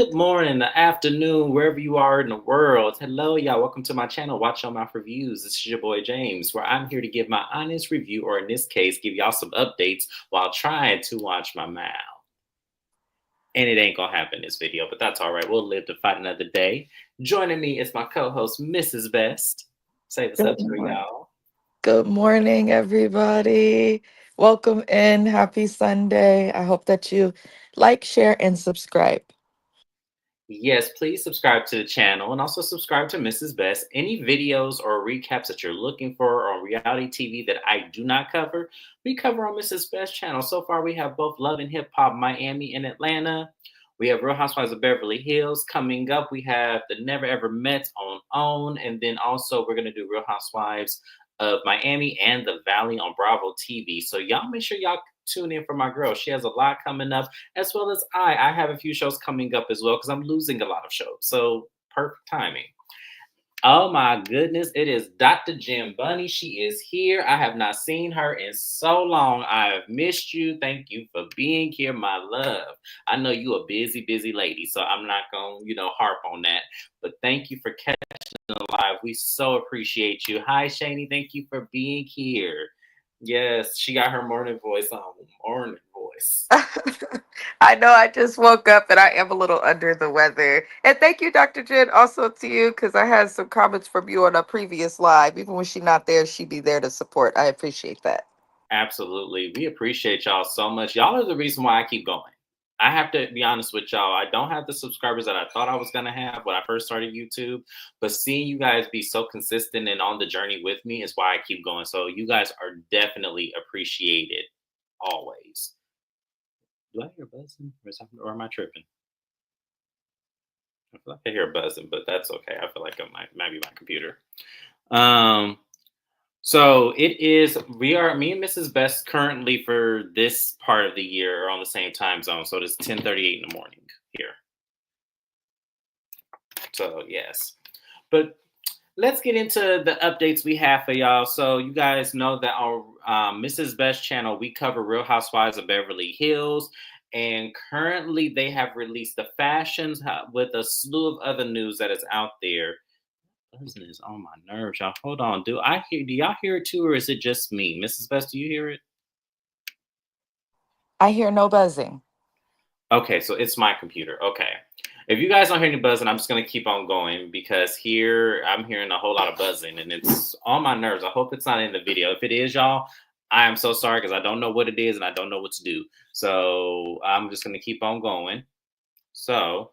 Good morning, the afternoon, wherever you are in the world. Hello, y'all. Welcome to my channel, Watch Your Mouth Reviews. This is your boy James, where I'm here to give my honest review, or in this case, give y'all some updates while trying to watch my mouth. And it ain't gonna happen in this video, but that's all right. We'll live to fight another day. Joining me is my co-host, Mrs. Best. Say what's Good up to morning. y'all. Good morning, everybody. Welcome in. Happy Sunday. I hope that you like, share, and subscribe. Yes, please subscribe to the channel and also subscribe to Mrs. Best. Any videos or recaps that you're looking for on reality TV that I do not cover, we cover on Mrs. Best channel. So far, we have both Love and Hip Hop Miami and Atlanta. We have Real Housewives of Beverly Hills coming up. We have the Never Ever Met on OWN. And then also, we're going to do Real Housewives of Miami and the Valley on Bravo TV. So y'all make sure y'all tune in for my girl. She has a lot coming up, as well as I have a few shows coming up as well because I'm losing a lot of shows. So perfect timing. Oh my goodness, it is Dr. Jim Bunny. She is here. I have not seen her in so long. I have missed you. Thank you for being here, my love. I know you a busy, busy lady, so I'm not going to, harp on that. But thank you for catching live. We so appreciate you. Hi, Shani. Thank you for being here. Yes, she got her morning voice on. Morning voice. I know I just woke up and I am a little under the weather. And thank you, Dr. Jen, also to you, because I had some comments from you on a previous live. Even when she's not there, she be there to support. I appreciate that. Absolutely. We appreciate y'all so much. Y'all are the reason why I keep going. I have to be honest with y'all. I don't have the subscribers that I thought I was going to have when I first started YouTube, but seeing you guys be so consistent and on the journey with me is why I keep going. So you guys are definitely appreciated always. Do I hear buzzing or am I tripping? I feel like I hear buzzing, but that's okay. I feel like it might be my computer. Um, So it is, we are, me and Mrs. Best currently for this part of the year are on the same time zone. So it's 10:38 in the morning here. So yes, but let's get into the updates we have for y'all. So you guys know that on Mrs. Best channel, we cover Real Housewives of Beverly Hills. And currently they have released the fashions with a slew of other news that is out there. Buzzing is on my nerves, y'all. Hold on. Do y'all hear it too, or is it just me? Mrs. Best, do you hear it? I hear no buzzing. Okay, so it's my computer. Okay. If you guys don't hear any buzzing, I'm just gonna keep on going because here I'm hearing a whole lot of buzzing and it's on my nerves. I hope it's not in the video. If it is, y'all, I am so sorry because I don't know what it is and I don't know what to do. So I'm just gonna keep on going. So,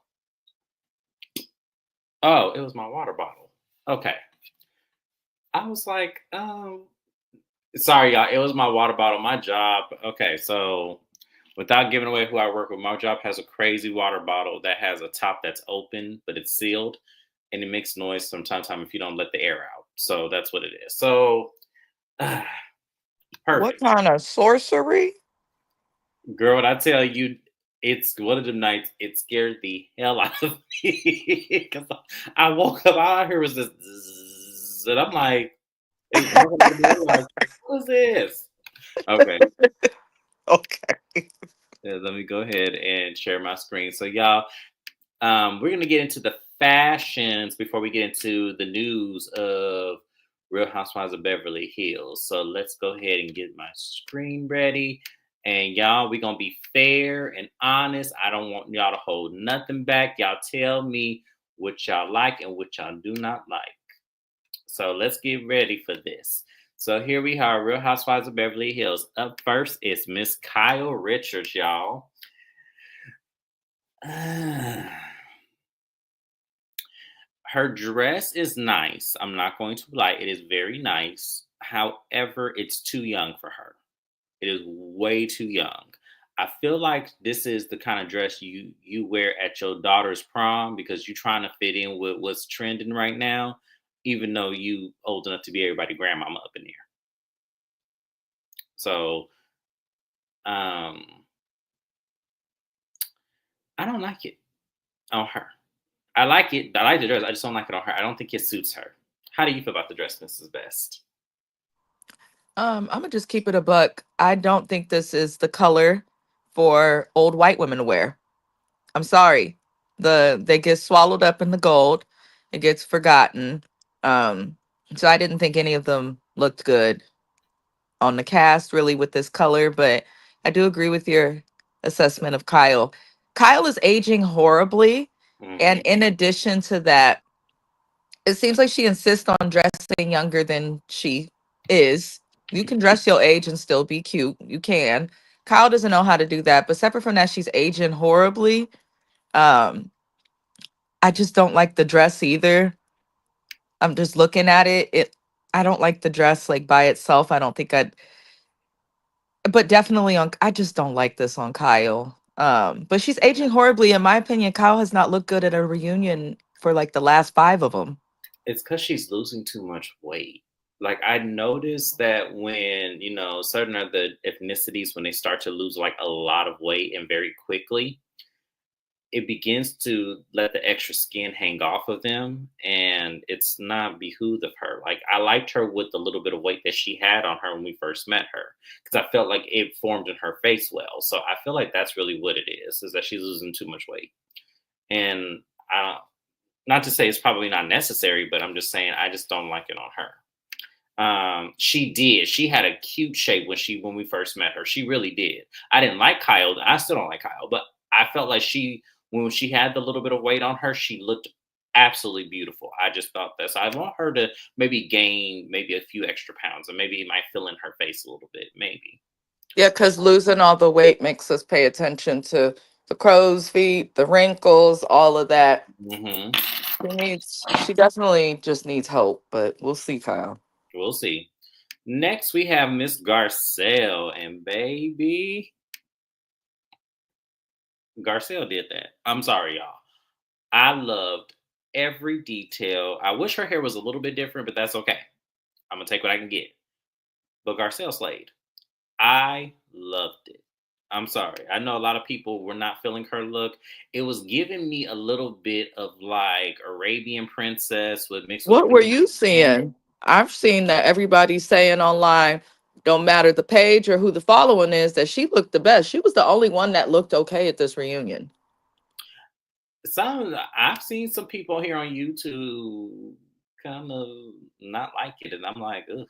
oh, it was my water bottle. Okay. I was like, sorry, y'all. It was my water bottle. My job. Okay, so without giving away who I work with, my job has a crazy water bottle that has a top that's open, but it's sealed, and it makes noise from time to time if you don't let the air out. So that's what it is. So, What perfect, kind of sorcery? girl. What I tell you, it's one of them nights. It scared the hell out of me because I woke up. All I heard was this, zzz, and I'm like, it's walking over the air. Like, what is this? Okay. Okay. Let me go ahead and share my screen. So y'all, we're gonna get into the fashions before we get into the news of Real Housewives of Beverly Hills. So let's go ahead and get my screen ready. And y'all, we're gonna be fair and honest. I don't want y'all to hold nothing back. Y'all tell me what y'all like and what y'all do not like. So let's get ready for this. So here we are, Real Housewives of Beverly Hills. Up first is Miss Kyle Richards, y'all. Her dress is nice. I'm not going to lie, it is very nice. However, it's too young for her. It is way too young. I feel like this is the kind of dress you wear at your daughter's prom because you're trying to fit in with what's trending right now, even though you old enough to be everybody grandmama up in there. So um I don't like it on her. I like it. I like the dress. I just don't like it on her. I don't think it suits her. How do you feel about the dress, Mrs. Best? I'm gonna just keep it a buck. I don't think this is the color for old white women to wear. I'm sorry. They get swallowed up in the gold. It gets forgotten. Um, so I didn't think any of them looked good on the cast really with this color, but I do agree with your assessment of Kyle. Kyle is aging horribly, and Hmm. in addition to that, it seems like she insists on dressing younger than she is. You can dress your age and still be cute. You can. Kyle doesn't know how to do that, but separate from that, she's aging horribly. Um, I just don't like the dress either. I'm just looking at it. I don't like the dress like by itself. I don't think I'd but definitely on I just don't like this on Kyle. But she's aging horribly in my opinion. Kyle has not looked good at a reunion for like the last 5 of them. It's because she's losing too much weight. Like I noticed that when certain of the ethnicities when they start to lose like a lot of weight and very quickly, it begins to let the extra skin hang off of them, and it's not behoove of her. Like I liked her with the little bit of weight that she had on her when we first met her, because I felt like it formed in her face well. So I feel like that's really what it is that she's losing too much weight. And not to say it's probably not necessary, but I'm just saying I just don't like it on her. She had a cute shape when we first met her. She really did. I didn't like Kyle. I still don't like Kyle, but I felt like when she had the little bit of weight on her, she looked absolutely beautiful. I just thought that. So I want her to maybe gain maybe a few extra pounds, and maybe it might fill in her face a little bit, maybe. Yeah, because losing all the weight makes us pay attention to the crow's feet, the wrinkles, all of that. Hmm. She definitely just needs help, but we'll see, Kyle. We'll see. Next, we have Miss Garcelle, and baby, Garcelle did that. I'm sorry, y'all. I loved every detail. I wish her hair was a little bit different, but that's okay. I'm gonna take what I can get. But Garcelle slayed. I loved it. I'm sorry. I know a lot of people were not feeling her look. It was giving me a little bit of like Arabian princess with mixed with What were you Peruvian. seeing? I've seen that everybody's saying online, don't matter the page or who the following is, that she looked the best. She was the only one that looked okay at this reunion. I've seen some people here on YouTube kind of not like it, and I'm like, ugh.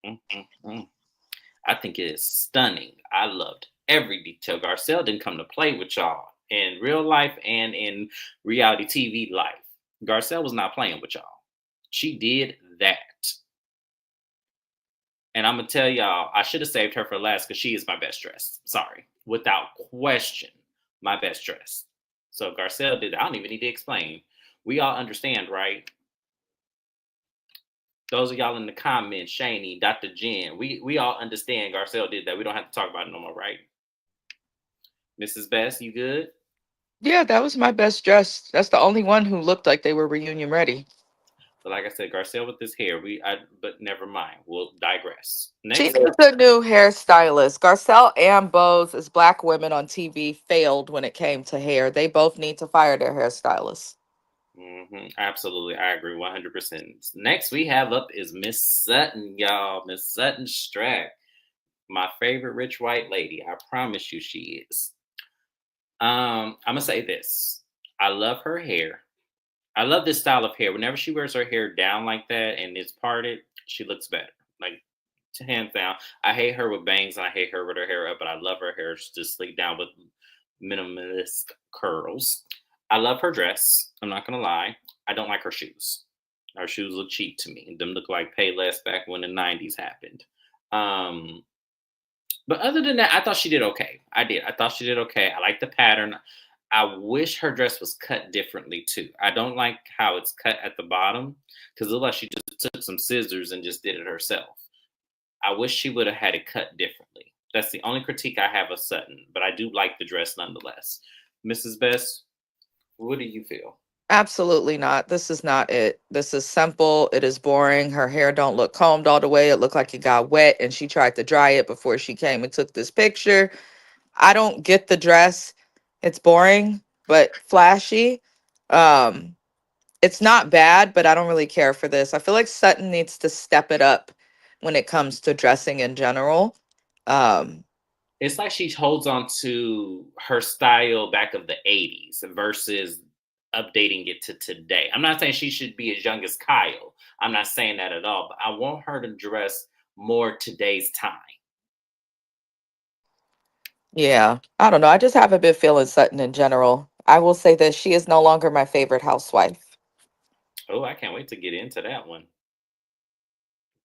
Mm, mm, mm. I think it is stunning. I loved every detail. Garcelle didn't come to play with y'all in real life and in reality TV life. Garcelle was not playing with y'all. She did that. And I'm going to tell y'all, I should have saved her for last because she is my best dressed. Sorry. Without question, my best dressed. So Garcelle did that. I don't even need to explain. We all understand, right? Those of y'all in the comments, Shani, Dr. Jen, we all understand Garcelle did that. We don't have to talk about it no more, right? Mrs. Best, you good? Yeah, that was my best dress. That's the only one who looked like they were reunion ready. But like I said, Garcelle with this hair, but never mind. We'll digress. She Next, needs a new hairstylist. Garcelle and Bose, as black women on TV, failed when it came to hair. They both need to fire their hairstylist. absolutely, I agree 100%. Next, we have up is Miss Sutton, y'all. Miss Sutton Strack, my favorite rich white lady. I promise you, she is. I'm gonna say this. I love her hair. I love this style of hair. Whenever she wears her hair down like that and it's parted, she looks better. Like hands down. I hate her with bangs and I hate her with her hair up, but I love her hair just sleek down with minimalist curls. I love her dress. I'm not gonna lie. I don't like her shoes. Her shoes look cheap to me. Them look like Payless back when the '90s happened. Um, but other than that, I thought she did okay. I did. I thought she did okay. I like the pattern. I wish her dress was cut differently too. I don't like how it's cut at the bottom because it looks like she just took some scissors and just did it herself. I wish she would have had it cut differently. That's the only critique I have of Sutton, but I do like the dress nonetheless. Mrs. Best, what do you feel? Absolutely not. This is not it. This is simple. It is boring. Her hair don't look combed all the way. It looked like it got wet and she tried to dry it before she came and took this picture. I don't get the dress. It's boring, but flashy. Um, it's not bad, but I don't really care for this. I feel like Sutton needs to step it up when it comes to dressing in general. Um, It's like she holds on to her style back of the '80s versus updating it to today. I'm not saying she should be as young as Kyle. I'm not saying that at all, but I want her to dress more today's time. Yeah, I don't know. I just haven't been feeling Sutton in general. I will say that she is no longer my favorite housewife. Oh, I can't wait to get into that one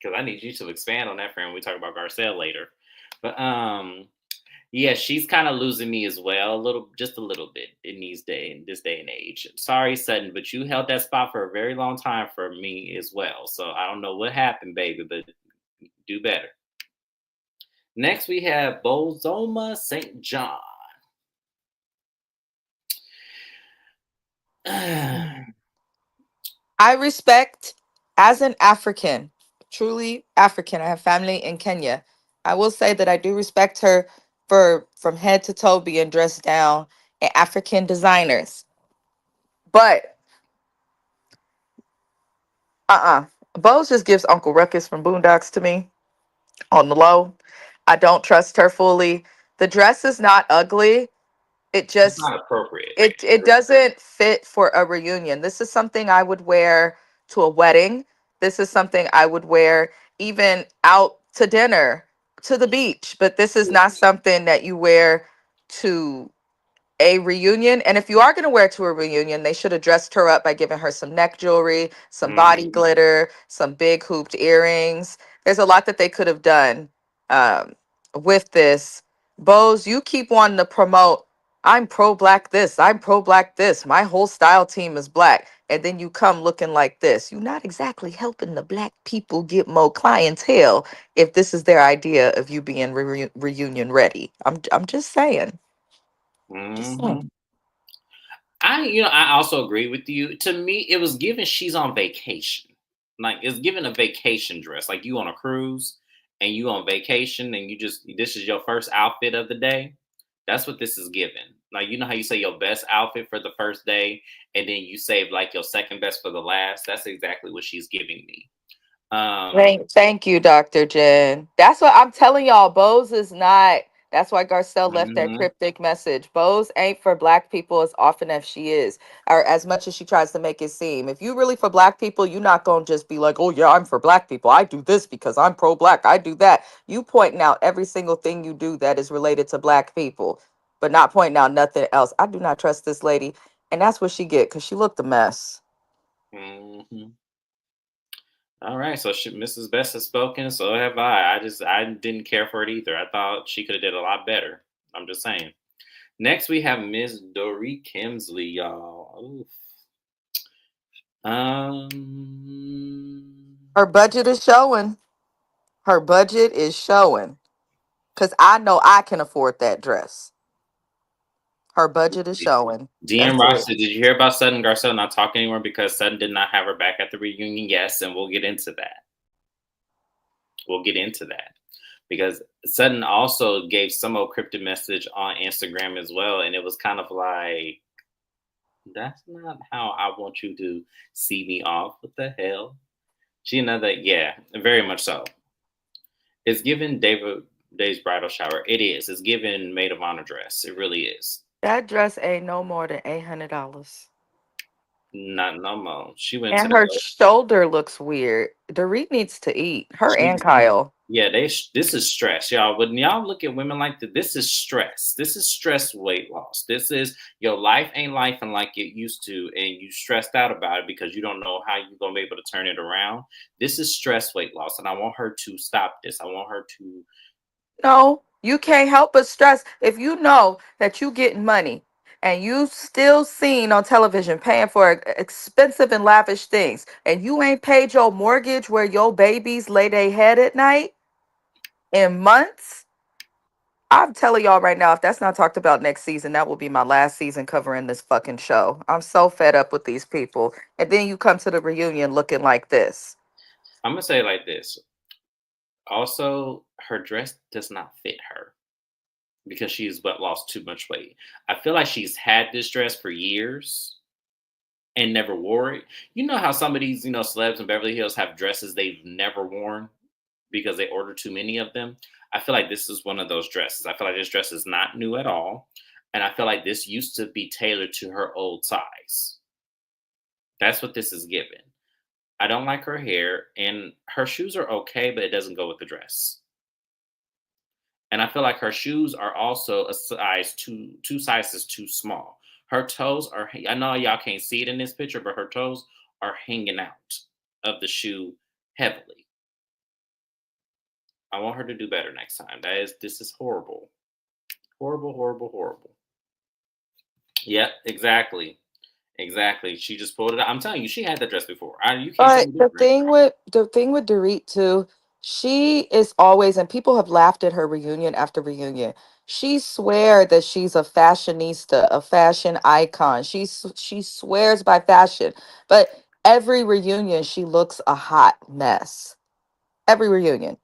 because I need you to expand on that for when we talk about Garcelle later. But yeah, she's kind of losing me as well, a little, just a little bit in this day and age. Sorry, Sutton, but you held that spot for a very long time for me as well. So I don't know what happened, baby, but do better. Next, we have Bozoma St. John. I respect, as an African, truly African, I have family in Kenya. I will say that I do respect her for from head to toe being dressed down in African designers. But Bose just gives Uncle Ruckus from Boondocks to me on the low. I don't trust her fully. The dress is not ugly. It It's just not appropriate. it doesn't fit for a reunion. This is something I would wear to a wedding. This is something I would wear even out to dinner, to the beach, but this is not something that you wear to a reunion. And if you are going to wear it to a reunion, they should have dressed her up by giving her some neck jewelry, some body Mhm. glitter, some big hooped earrings. There's a lot that they could have done um, with this. Bose, you keep wanting to promote, I'm pro black this, I'm pro black this, my whole style team is black. And then you come looking like this. You're not exactly helping the black people get more clientele if this is their idea of you being reunion ready. I'm just saying. Just Mhm. saying. I also agree with you. To me, it was given she's on vacation. Like it's given a vacation dress. Like you on a cruise and you on vacation and you just this is your first outfit of the day. That's what this is given. Like you know how you say your best outfit for the first day and then you save like your second best for the last. That's exactly what she's giving me. Um Thank you, Dr. Jen. That's what I'm telling y'all. Bose is not. That's why Garcelle left that mhm, cryptic message. Bose ain't for black people as often as she is, or as much as she tries to make it seem. If you really for black people, you're not gonna just be like, "Oh yeah, I'm for black people. I do this because I'm pro-black. I do that." You pointing out every single thing you do that is related to black people, but not pointing out nothing else. I do not trust this lady, and that's what she get because she looked a mess. mhm. All right, so Mrs. Best has spoken, so have I. I didn't care for it either. I thought she could have did a lot better. I'm just saying. Next, we have Miss Dory Kimsley, y'all. Oof. Um, Her budget is showing. Her budget is showing. Because I know I can afford that dress. Her budget is showing. DM That's it. Ross said, "Did you hear about Sutton Garcelle not talking anymore because Sutton did not have her back at the reunion?" Yes, and we'll get into that. We'll get into that because Sutton also gave some old cryptic message on Instagram as well, and it was kind of like, "That's not how I want you to see me off." What the hell? She another, yeah, very much so. It's given David Day's bridal shower. It is. It's given maid of honor dress. It really is. That dress ain't no more than $800. Not no more. She went to And her shoulder looks weird. Dorit needs to eat. Her she and Kyle. yeah, this is stress, y'all. When y'all look at women like this is stress. This is stress weight loss. This is your life ain't life and like it used to, and you stressed out about it because you don't know how you're gonna be able to turn it around. This is stress weight loss, and I want her to stop this. I want her to No, you can't help but stress. If you know that you getting money and you still seen on television paying for expensive and lavish things and you ain't paid your mortgage where your babies lay their head at night in months, I'm telling y'all right now, if that's not talked about next season, that will be my last season covering this fucking show. I'm so fed up with these people. And then you come to the reunion looking like this. I'm gonna say it like this. Also, her dress does not fit her because she's but lost too much weight. I feel like she's had this dress for years and never wore it. You know how some of these, celebs in Beverly Hills have dresses they've never worn because they order too many of them. I feel like this is one of those dresses. I feel like this dress is not new at all. And I feel like this used to be tailored to her old size. That's what this is given. I don't like her hair, and her shoes are okay, but it doesn't go with the dress. And I feel like her shoes are also a size two sizes too small. Her toes are, I know y'all can't see it in this picture, but her toes are hanging out of the shoe heavily. I want her to do better next time. This is horrible. Horrible, horrible, horrible. Yep, exactly. Exactly. She just pulled it out. I'm telling you, she had that dress before. You can't tell But me different. the thing with Dorit too, she is always, and people have laughed at her reunion after reunion. She swear that she's a fashionista, a fashion icon. She swears by fashion, but every reunion she looks a hot mess. Every reunion.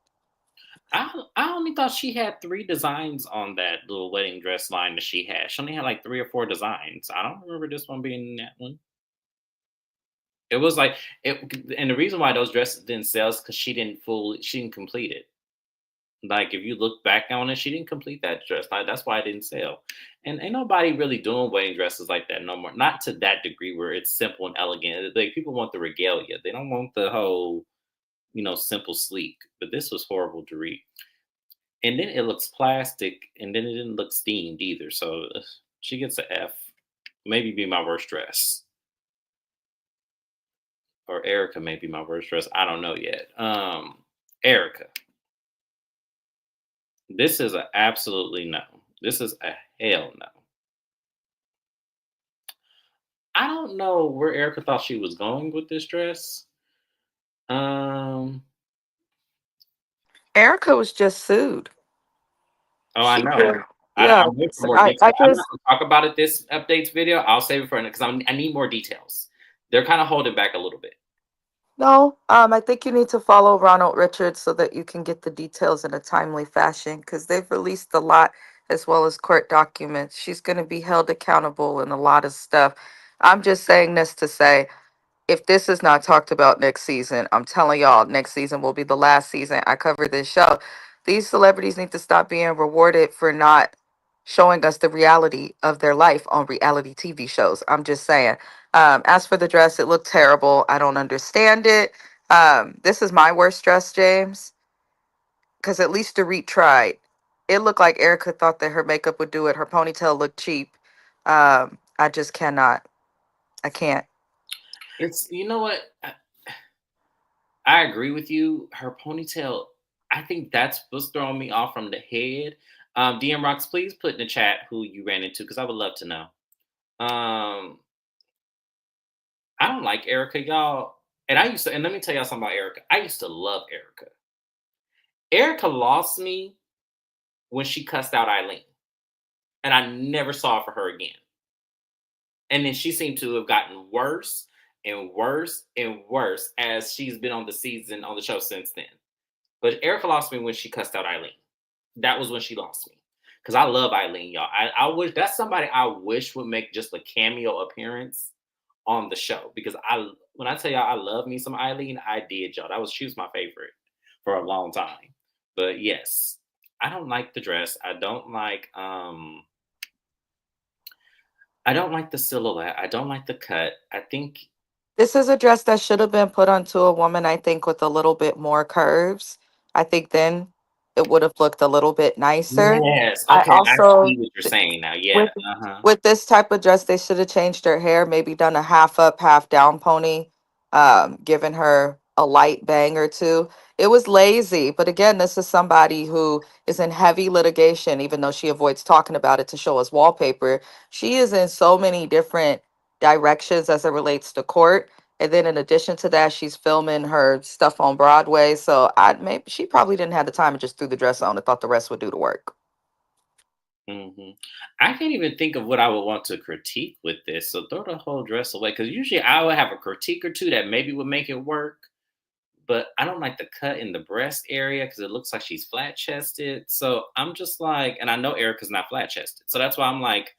I only thought she had 3 designs on that little wedding dress line that she had. She only had like 3 or 4 designs. I don't remember this one being in that one. It was like and the reason why those dresses didn't sell is because she didn't complete it. Like if you look back on it, she didn't complete that dress. Like that's why it didn't sell. And ain't nobody really doing wedding dresses like that no more. Not to that degree where it's simple and elegant. Like people want the regalia. They don't want the whole, simple sleek. But this was horrible to read. And then it looks plastic, and then it didn't look steamed either. So she gets a F. Maybe be my worst dress. Or Erica may be my worst dress. I don't know yet. Erica. This is a absolutely no. This is a hell no. I don't know where Erica thought she was going with this dress. Um. Erica was just sued. Oh, I She know. did. Yeah. I'm waiting for So more I detail. I'm not just going to talk about it this updates video. I'll save it for because I need more details. They're kind of holding back a little bit. no. I think you need to follow Ronald Richards so that you can get the details in a timely fashion because they've released a lot as well as court documents. She's going to be held accountable in a lot of stuff. I'm just saying this to say if this is not talked about next season, I'm telling y'all, next season will be the last season I cover this show. These celebrities need to stop being rewarded for not showing us the reality of their life on reality TV shows. I'm just saying. As for the dress, it looked terrible. I don't understand it. This is my worst dress, James, because at least Dorit tried. It looked like Erica thought that her makeup would do it. Her ponytail looked cheap. I just cannot. I can't. It's you know what I agree with you. Her ponytail, I think that's what's throwing me off from the head. DM Rocks, please put in the chat who you ran into because I would love to know. Um, I don't like Erica, y'all. And let me tell y'all something about Erica. I used to love Erica. Erica lost me when she cussed out Eileen, and I never saw for her again. And then she seemed to have gotten worse and worse and worse as she's been on the show since then. But Erica lost me when she cussed out Eileen. That was when she lost me. Because I love Eileen, y'all. I wish that's somebody I wish would make just a cameo appearance on the show. Because when I tell y'all I love me some Eileen, I did, y'all. She was my favorite for a long time. But yes, I don't like the dress. I don't like the silhouette. I don't like the cut. I think This is a dress that should have been put onto a woman, I think, with a little bit more curves. I think then it would have looked a little bit nicer. yes. I Okay, I also see what you're saying now. Yeah. with Uh-huh. with this type of dress, they should have changed her hair, maybe done a half up, half down pony, given her a light bang or two. It was lazy, but again, this is somebody who is in heavy litigation, even though she avoids talking about it to show us wallpaper. She is in so many different directions as it relates to court. And then in addition to that, she's filming her stuff on Broadway. So I maybe she probably didn't have the time and just threw the dress on and thought the rest would do the work. Hmm. I can't even think of what I would want to critique with this. So throw the whole dress away. Because usually I would have a critique or two that maybe would make it work. But I don't like the cut in the breast area because it looks like she's flat chested. So I'm just like, and I know Erica's not flat chested. So that's why I'm like,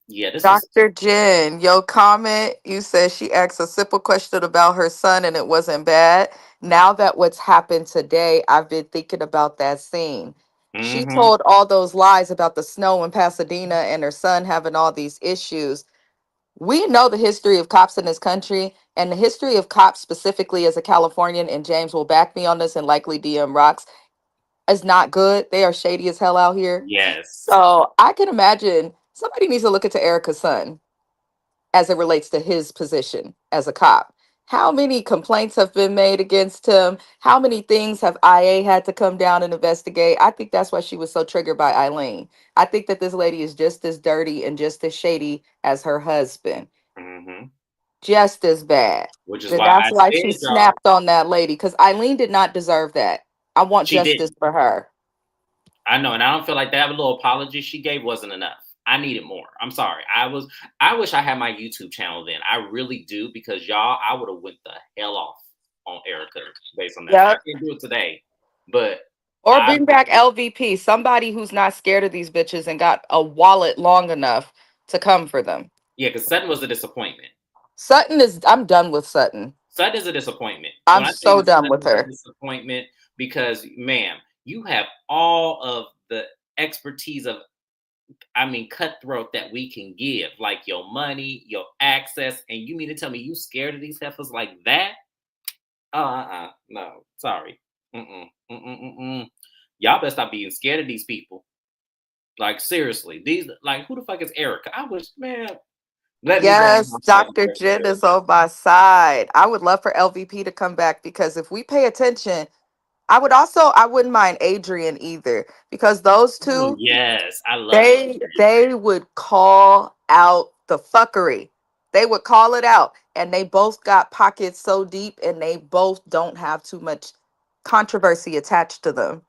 yeah, this was Dr. Jen, your comment, you said she asked a simple question about her son and it wasn't bad. now that what's happened today, I've been thinking about that scene. She Mm-hmm. told all those lies about the snow in Pasadena and her son having all these issues. We know the history of cops in this country and the history of cops specifically as a Californian, and James will back me on this and likely DM Rocks, is not good. They are shady as hell out here. Yes. So I can imagine somebody needs to look into Erica's son as it relates to his position as a cop. How many complaints have been made against him? How many things have IA had to come down and investigate? I think that's why she was so triggered by Eileen. I think that this lady is just as dirty and just as shady as her husband, Mm-hmm. just as bad. Which is And why that's I why she said, y'all, snapped on that lady because Eileen did not deserve that. I want she justice didn't. for her. I know, and I don't feel like that little apology she gave wasn't enough. I needed more. I'm sorry. I wish I had my YouTube channel then. I really do, because y'all, I would have went the hell off on Erica based on that. I Yep. can't do it today, but Or I bring back LVP, somebody who's not scared of these bitches and got a wallet long enough to come for them. yeah, because Sutton was a disappointment. Sutton is, I'm done with Sutton. Sutton is a disappointment. And I'm when I tell so you done Sutton with is a her. disappointment, because ma'am, you have all of the expertise of, I mean, cutthroat that we can give, like your money, your access, and you mean to tell me you scared of these heifers like that? No, sorry. Mm-mm, mm-mm, mm-mm. Y'all better stop being scared of these people. Like seriously, these, like, who the fuck is Erica? I wish, man. Let me go on Yes, my fucking Dr. Jen Erica. is on my side. I would love for LVP to come back because if we pay attention, I wouldn't mind Adrian either because those Oh two, yes, I love Adrian. they would call out the fuckery. They would call it out. And they both got pockets so deep and they both don't have too much controversy attached to them.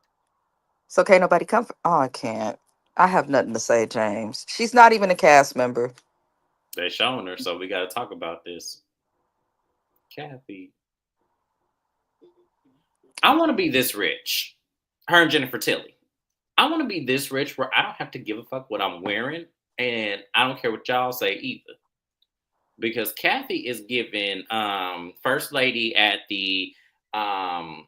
So can't nobody come for, oh, I can't. I have nothing to say, James. She's not even a cast member. They're showing her, so we got to talk about this. Kathy, I want to be this rich. Her and Jennifer Tilly. I want to be this rich where I don't have to give a fuck what I'm wearing, and I don't care what y'all say either. Because Kathy is giving first lady at the um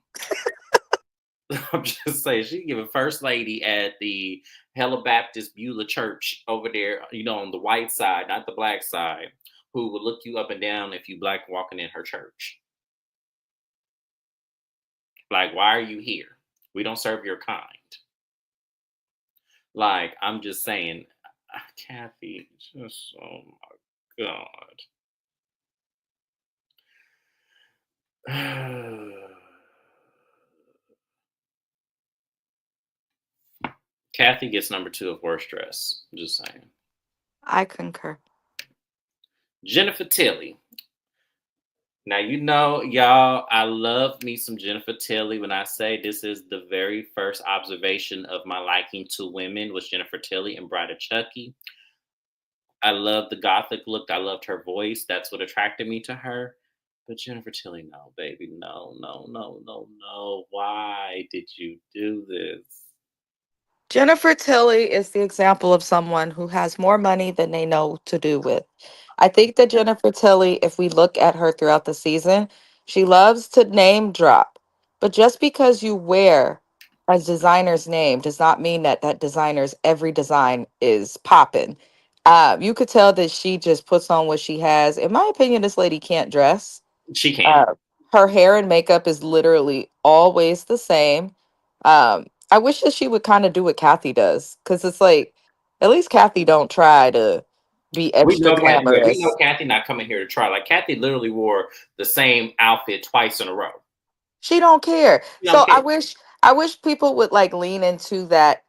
I'm just saying, she giving first lady at the Hella Baptist Beulah Church over there, on the white side, not the black side, who will look you up and down if you black walking in her church. Like, why are you here? We don't serve your kind. Like, I'm just saying, Kathy, just, oh my God. Kathy gets number two of worst dress. I'm just saying. I concur. Jennifer Tilly. Now, y'all, I love me some Jennifer Tilly. When I say this is the very first observation of my liking to women, was Jennifer Tilly and Bride of Chucky. I love the gothic look. I loved her voice. That's what attracted me to her. But Jennifer Tilly, no, baby. No, no, no, no, no. Why did you do this? Jennifer Tilly is the example of someone who has more money than they know to do with. I think that Jennifer Tilly, if we look at her throughout the season, she loves to name drop. But just because you wear a designer's name does not mean that that designer's every design is popping. You could tell that she just puts on what she has. In my opinion, this lady can't dress. She can't. uh, Her hair and makeup is literally always the same. I wish that she would kind of do what Kathy does, because it's like at least Kathy don't try to be We extra know Kathy. Yeah, we know glamorous. Kathy not coming here to try. Like, Kathy literally wore the same outfit twice in a row. She don't care. She don't So care. I wish people would like lean into that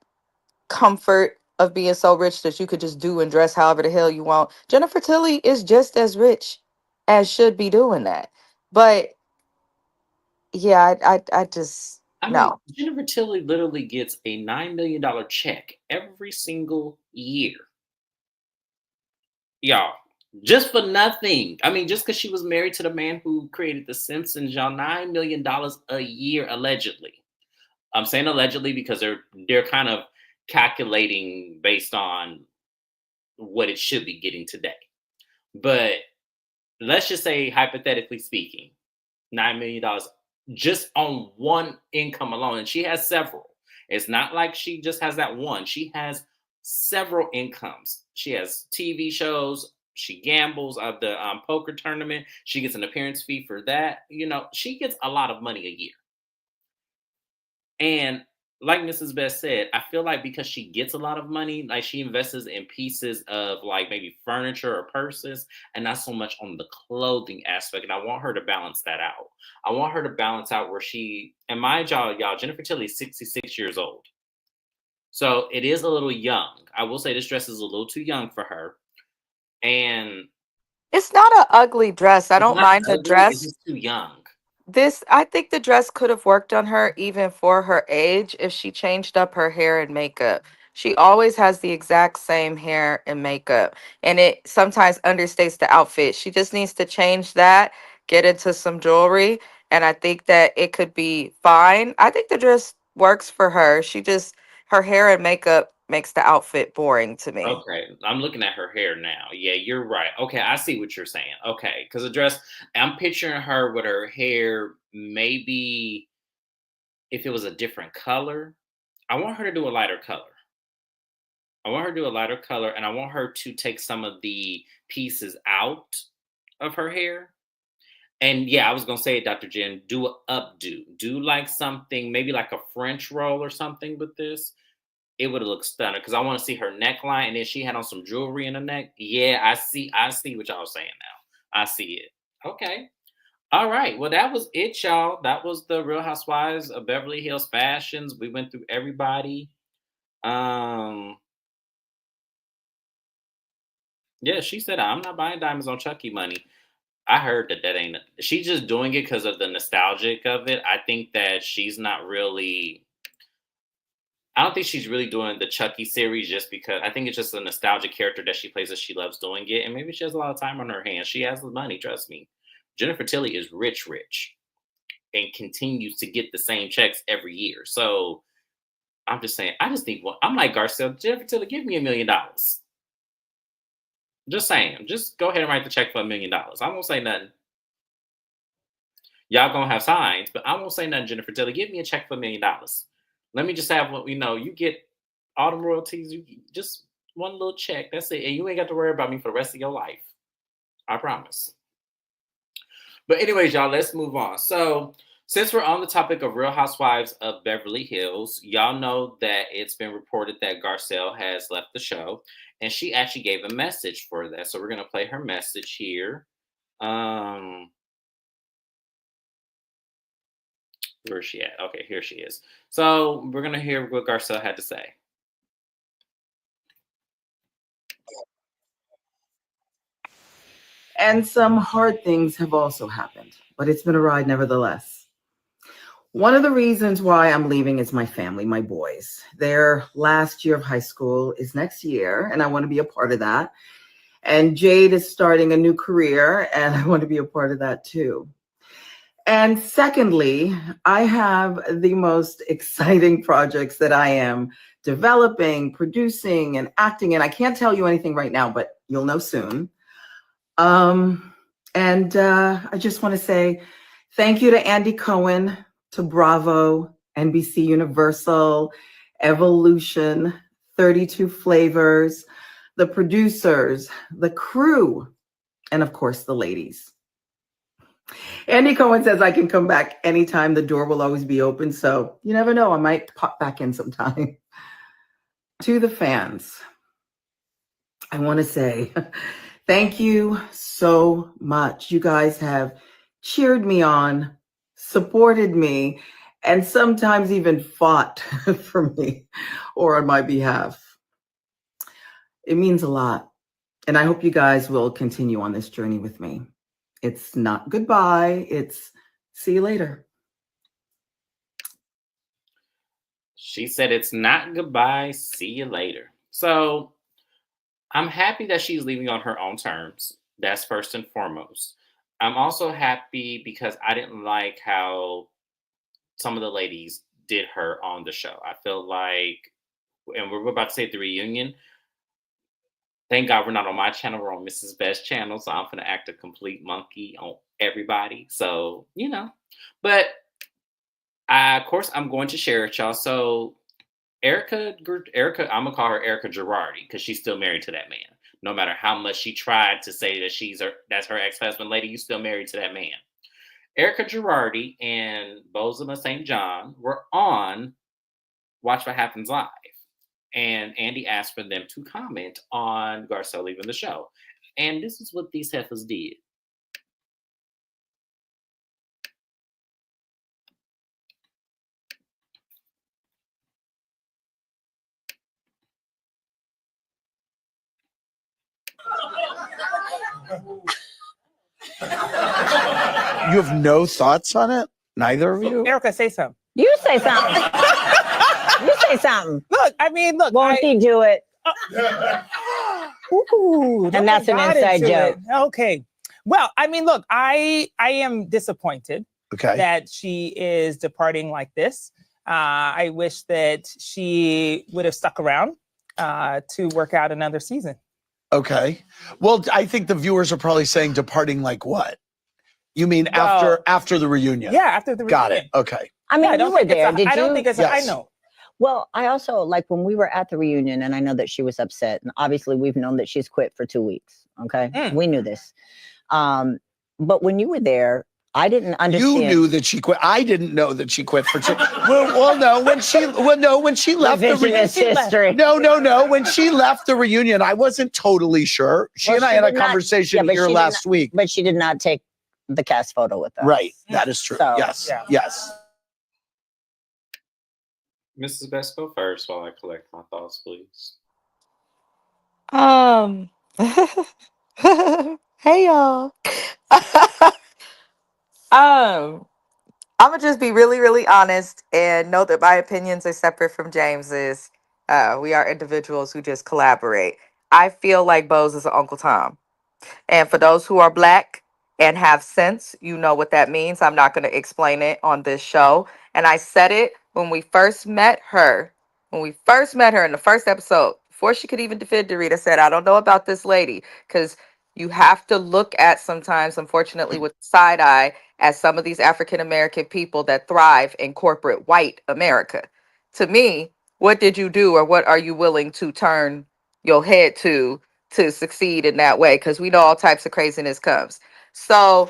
comfort of being so rich that you could just do and dress however the hell you want. Jennifer Tilly is just as rich as should be doing that. But yeah, I just I mean, no. Jennifer Tilly literally gets a $9 million check every single year, y'all, just for nothing. I mean, just because she was married to the man who created The Simpsons, y'all, $9 million a year allegedly. I'm saying allegedly because they're kind of calculating based on what it should be getting today. But let's just say, hypothetically speaking, $9 million just on one income alone. And she has several. It's not like she just has that one. She has several incomes. She has TV shows. She gambles at the poker tournament. She gets an appearance fee for that. You know, she gets a lot of money a year. And like Mrs. Best said, I feel like because she gets a lot of money, like she invests in pieces of like maybe furniture or purses, and not so much on the clothing aspect. And I want her to balance that out. I want her to balance out where she, and mind y'all, Jennifer Tilly is 66 years old. So it is a little young. I will say this dress is a little too young for her. And It's not an ugly dress. I it's don't not mind the ugly, it's dress. just too young. I think the dress could have worked on her even for her age if she changed up her hair and makeup. She always has the exact same hair and makeup, and it sometimes understates the outfit. She just needs to change that, get into some jewelry, and I think that it could be fine. I think the dress works for her. Her hair and makeup makes the outfit boring to me. Okay, I'm looking at her hair now. Yeah, you're right. Okay, I see what you're saying. Okay, because the dress, I'm picturing her with her hair, maybe if it was a different color. I want her to do a lighter color. I want her to do a lighter color, and I want her to take some of the pieces out of her hair. And yeah, I was gonna say, Dr. Jen, do a updo. Do like something, maybe like a French roll or something with this. It would look stunning because I want to see her neckline, and then she had on some jewelry in the neck. Yeah, I see what y'all are saying now. I see it. Okay. All right. Well, that was it, y'all. That was the Real Housewives of Beverly Hills fashions. We went through everybody. Um, yeah, she said I'm not buying diamonds on Chucky money. I heard that ain't. She's just doing it because of the nostalgic of it. I think that she's not really. I don't think she's really doing the Chucky series just because I think it's just a nostalgic character that she plays that she loves doing it. And maybe she has a lot of time on her hands. She has the money, trust me. Jennifer Tilly is rich, rich, and continues to get the same checks every year. So I'm just saying, I just need one. I'm like Garcelle, Jennifer Tilly, give me $1 million. Just saying, just go ahead and write the check for $1 million. I won't say nothing. Y'all gonna have signs, but I won't say nothing, Jennifer Tilly. Give me a check for $1 million. Let me just have what you get all the royalties, just one little check. That's it. And you ain't got to worry about me for the rest of your life. I promise. But anyways, y'all, let's move on. So since we're on the topic of Real Housewives of Beverly Hills, y'all know that it's been reported that Garcelle has left the show, and she actually gave a message for that. So we're gonna play her message here. Um, where's she at? Okay, here she is. So we're gonna hear what Garcelle had to say. And some hard things have also happened, but it's been a ride nevertheless. One of the reasons why I'm leaving is my family, my boys. Their last year of high school is next year, and I want to be a part of that. And Jade is starting a new career, and I want to be a part of that too. And secondly, I have the most exciting projects that I am developing, producing, and acting in. I can't tell you anything right now, but you'll know soon. Um, and I just want to say thank you to Andy Cohen, to Bravo, NBC Universal, Evolution, 32 Flavors, the producers, the crew, and of course, the ladies. Andy Cohen says I can come back anytime. The door will always be open. So you never know. I might pop back in sometime. To the fans, I want to say thank you so much. You guys have cheered me on, supported me, and sometimes even fought for me or on my behalf. It means a lot. And I hope you guys will continue on this journey with me. It's not goodbye, it's see you later. She said it's not goodbye, see you later. So I'm happy that she's leaving on her own terms. That's first and foremost. I'm also happy because I didn't like how some of the ladies did her on the show. I feel like, and we're about to say the reunion. Thank God we're not on my channel. We're on Mrs. Best channel. So I'm going to act a complete monkey on everybody. So, but Of course, I'm going to share it, y'all. So Erica, I'm gonna call her Erica Girardi because she's still married to that man. No matter how much she tried to say that that's her ex-husband, lady, you still married to that man. Erica Girardi and Bozema St. John were on Watch What Happens Live, and Andy asked for them to comment on Garcelle leaving the show, and this is what these heifers did. You have no thoughts on it? Neither of you? Erica, say something. You say something. You say something. Look, I mean, look. Won't he do it? Ooh, And that's an inside joke. Okay. Well, I mean, look, I am disappointed Okay. that she is departing like this. I wish that she would have stuck around to work out another season. Okay. Well, I think the viewers are probably saying departing like what? You mean after the reunion? Yeah, after the reunion. Got it. Okay. I mean, you were there. I don't think it's Yes. I know. Well, I also, like, when we were at the reunion, and I know that she was upset, and obviously we've known that she's quit for 2 weeks. Okay. We knew this. But when you were there, I didn't understand. You knew that she quit. I didn't know that she quit for 2. no, when she left the reunion. History. No. When she left the reunion, I wasn't totally sure. She and I had a conversation here last week. But she did not take the cast photo with us. Right. That is true. So, yes. yeah. Yes. Mrs. Best, go first while I collect my thoughts, please. Hey y'all. I'm gonna just be really, really honest and know that my opinions are separate from James's. We are individuals who just collaborate. I feel like Bose is an Uncle Tom. And for those who are black and have sense, you know what that means. I'm not going to explain it on this show. And I said it when we first met her. When we first met her in the first episode, before she could even defend Dorita, said, I don't know about this lady. Because you have to look at sometimes, unfortunately, with side eye at some of these African American people that thrive in corporate white America. To me, what did you do or what are you willing to turn your head to succeed in that way? Because we know all types of craziness comes. So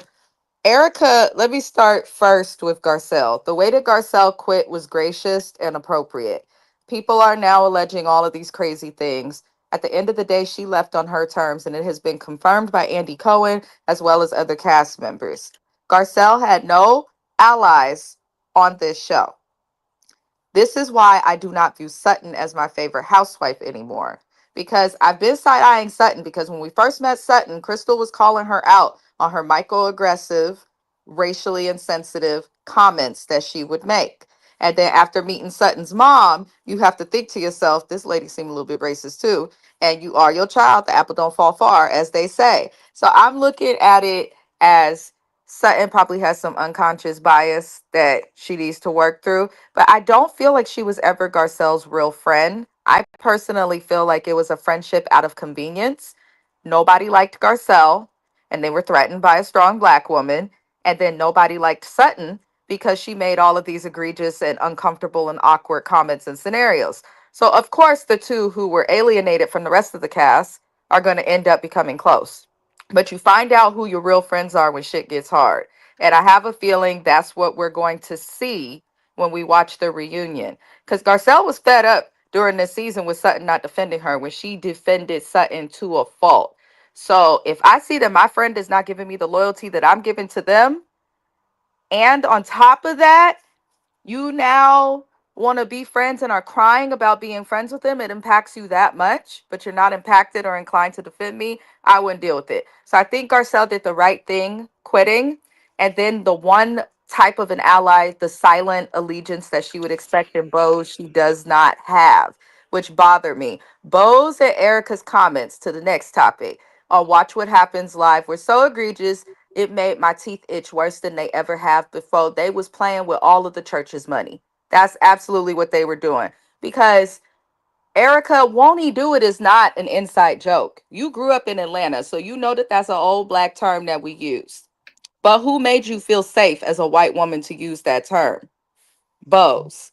Erica, let me start first with Garcelle. The way that Garcelle quit was gracious and appropriate. People are now alleging all of these crazy things. At the end of the day, she left on her terms, and it has been confirmed by Andy Cohen as well as other cast members. Garcelle had no allies on this show. This is why I do not view Sutton as my favorite housewife anymore. Because I've been side eyeing Sutton because when we first met Sutton, Crystal was calling her out on her microaggressive, racially insensitive comments that she would make. And then after meeting Sutton's mom, you have to think to yourself, this lady seemed a little bit racist too. And you are your child, the apple don't fall far, as they say. So I'm looking at it as Sutton probably has some unconscious bias that she needs to work through, but I don't feel like she was ever Garcelle's real friend. I personally feel like it was a friendship out of convenience. Nobody liked Garcelle, and they were threatened by a strong black woman. And then nobody liked Sutton because she made all of these egregious and uncomfortable and awkward comments and scenarios. So, of course, the two who were alienated from the rest of the cast are going to end up becoming close. But you find out who your real friends are when shit gets hard. And I have a feeling that's what we're going to see when we watch the reunion. Because Garcelle was fed up during this season with Sutton not defending her when she defended Sutton to a fault. So if I see that my friend is not giving me the loyalty that I'm giving to them, and on top of that, you now want to be friends and are crying about being friends with them, it impacts you that much, but you're not impacted or inclined to defend me, I wouldn't deal with it. So I think Garcelle did the right thing quitting. And then the one type of an ally, the silent allegiance that she would expect in Bose, she does not have, which bothered me. Bose and Erica's comments to the next topic on Watch What Happens Live were so egregious it made my teeth itch worse than they ever have before. They was playing with all of the church's money. That's absolutely what they were doing. Because Erica, won't he do it is not an inside joke. You grew up in Atlanta, so you know that that's an old black term that we use. But who made you feel safe as a white woman to use that term? Bose.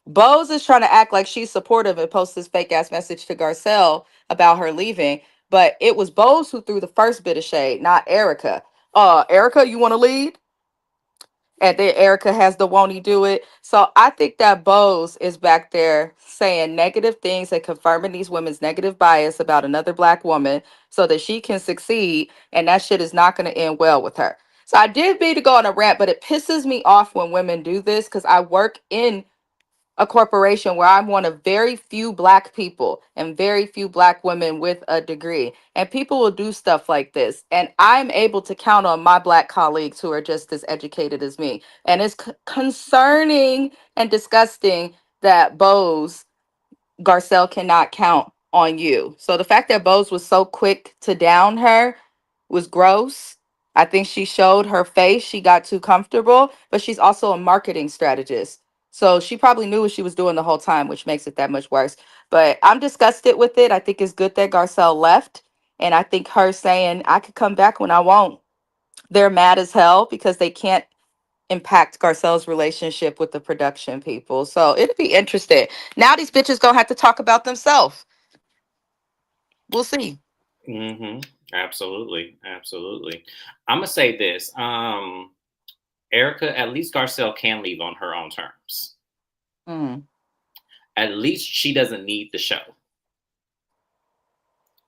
Bose is trying to act like she's supportive and post this fake ass message to Garcelle about her leaving. But it was Bose who threw the first bit of shade, not Erica. Erica, you want to lead? And then Erica has the won't he do it. So I think that Bose is back there saying negative things and confirming these women's negative bias about another black woman so that she can succeed. And that shit is not going to end well with her. So I did mean to go on a rant, but it pisses me off when women do this because I work in a corporation where I'm one of very few black people and very few black women with a degree. And people will do stuff like this. And I'm able to count on my black colleagues who are just as educated as me. And it's concerning and disgusting that Bose Garcelle cannot count on you. So the fact that Bose was so quick to down her was gross. I think she showed her face. She got too comfortable, but she's also a marketing strategist. So she probably knew what she was doing the whole time, which makes it that much worse. But I'm disgusted with it. I think it's good that Garcelle left. And I think her saying, I could come back when I want. They're mad as hell because they can't impact Garcelle's relationship with the production people. So it'll be interesting. Now these bitches gonna have to talk about themselves. We'll see. Absolutely, absolutely. I'm gonna say this. Erica, at least Garcelle can leave on her own terms. Mm. At least she doesn't need the show.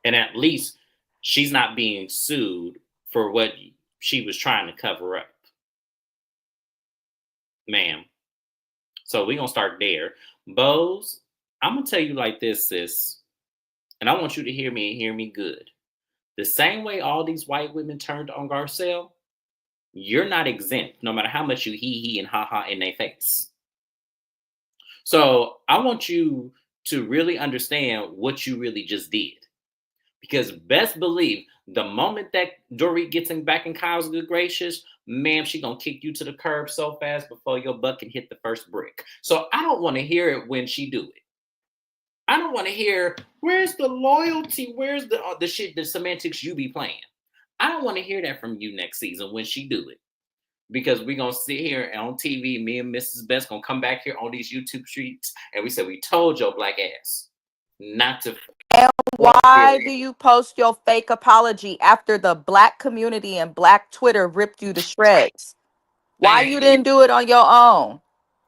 And at least she's not being sued for what she was trying to cover up. Ma'am. So we're gonna start there. Bose, I'm gonna tell you like this, sis. And I want you to hear me and hear me good. The same way all these white women turned on Garcelle, you're not exempt, no matter how much you hee and ha ha in their face. So I want you to really understand what you really just did. Because best believe the moment that Dorit gets back in Kyle's good gracious, ma'am, she gonna kick you to the curb so fast before your butt can hit the first brick. So I don't want to hear it when she do it. I don't want to hear where's the loyalty, where's the shit, the semantics you be playing. I don't want to hear that from you next season when she do it. Because we're gonna sit here on TV, me and Mrs. Best gonna come back here on these YouTube streets, and we said we told your black ass not to. And why do you post your fake apology after the black community and black Twitter ripped you to shreds? Why you didn't do it on your own?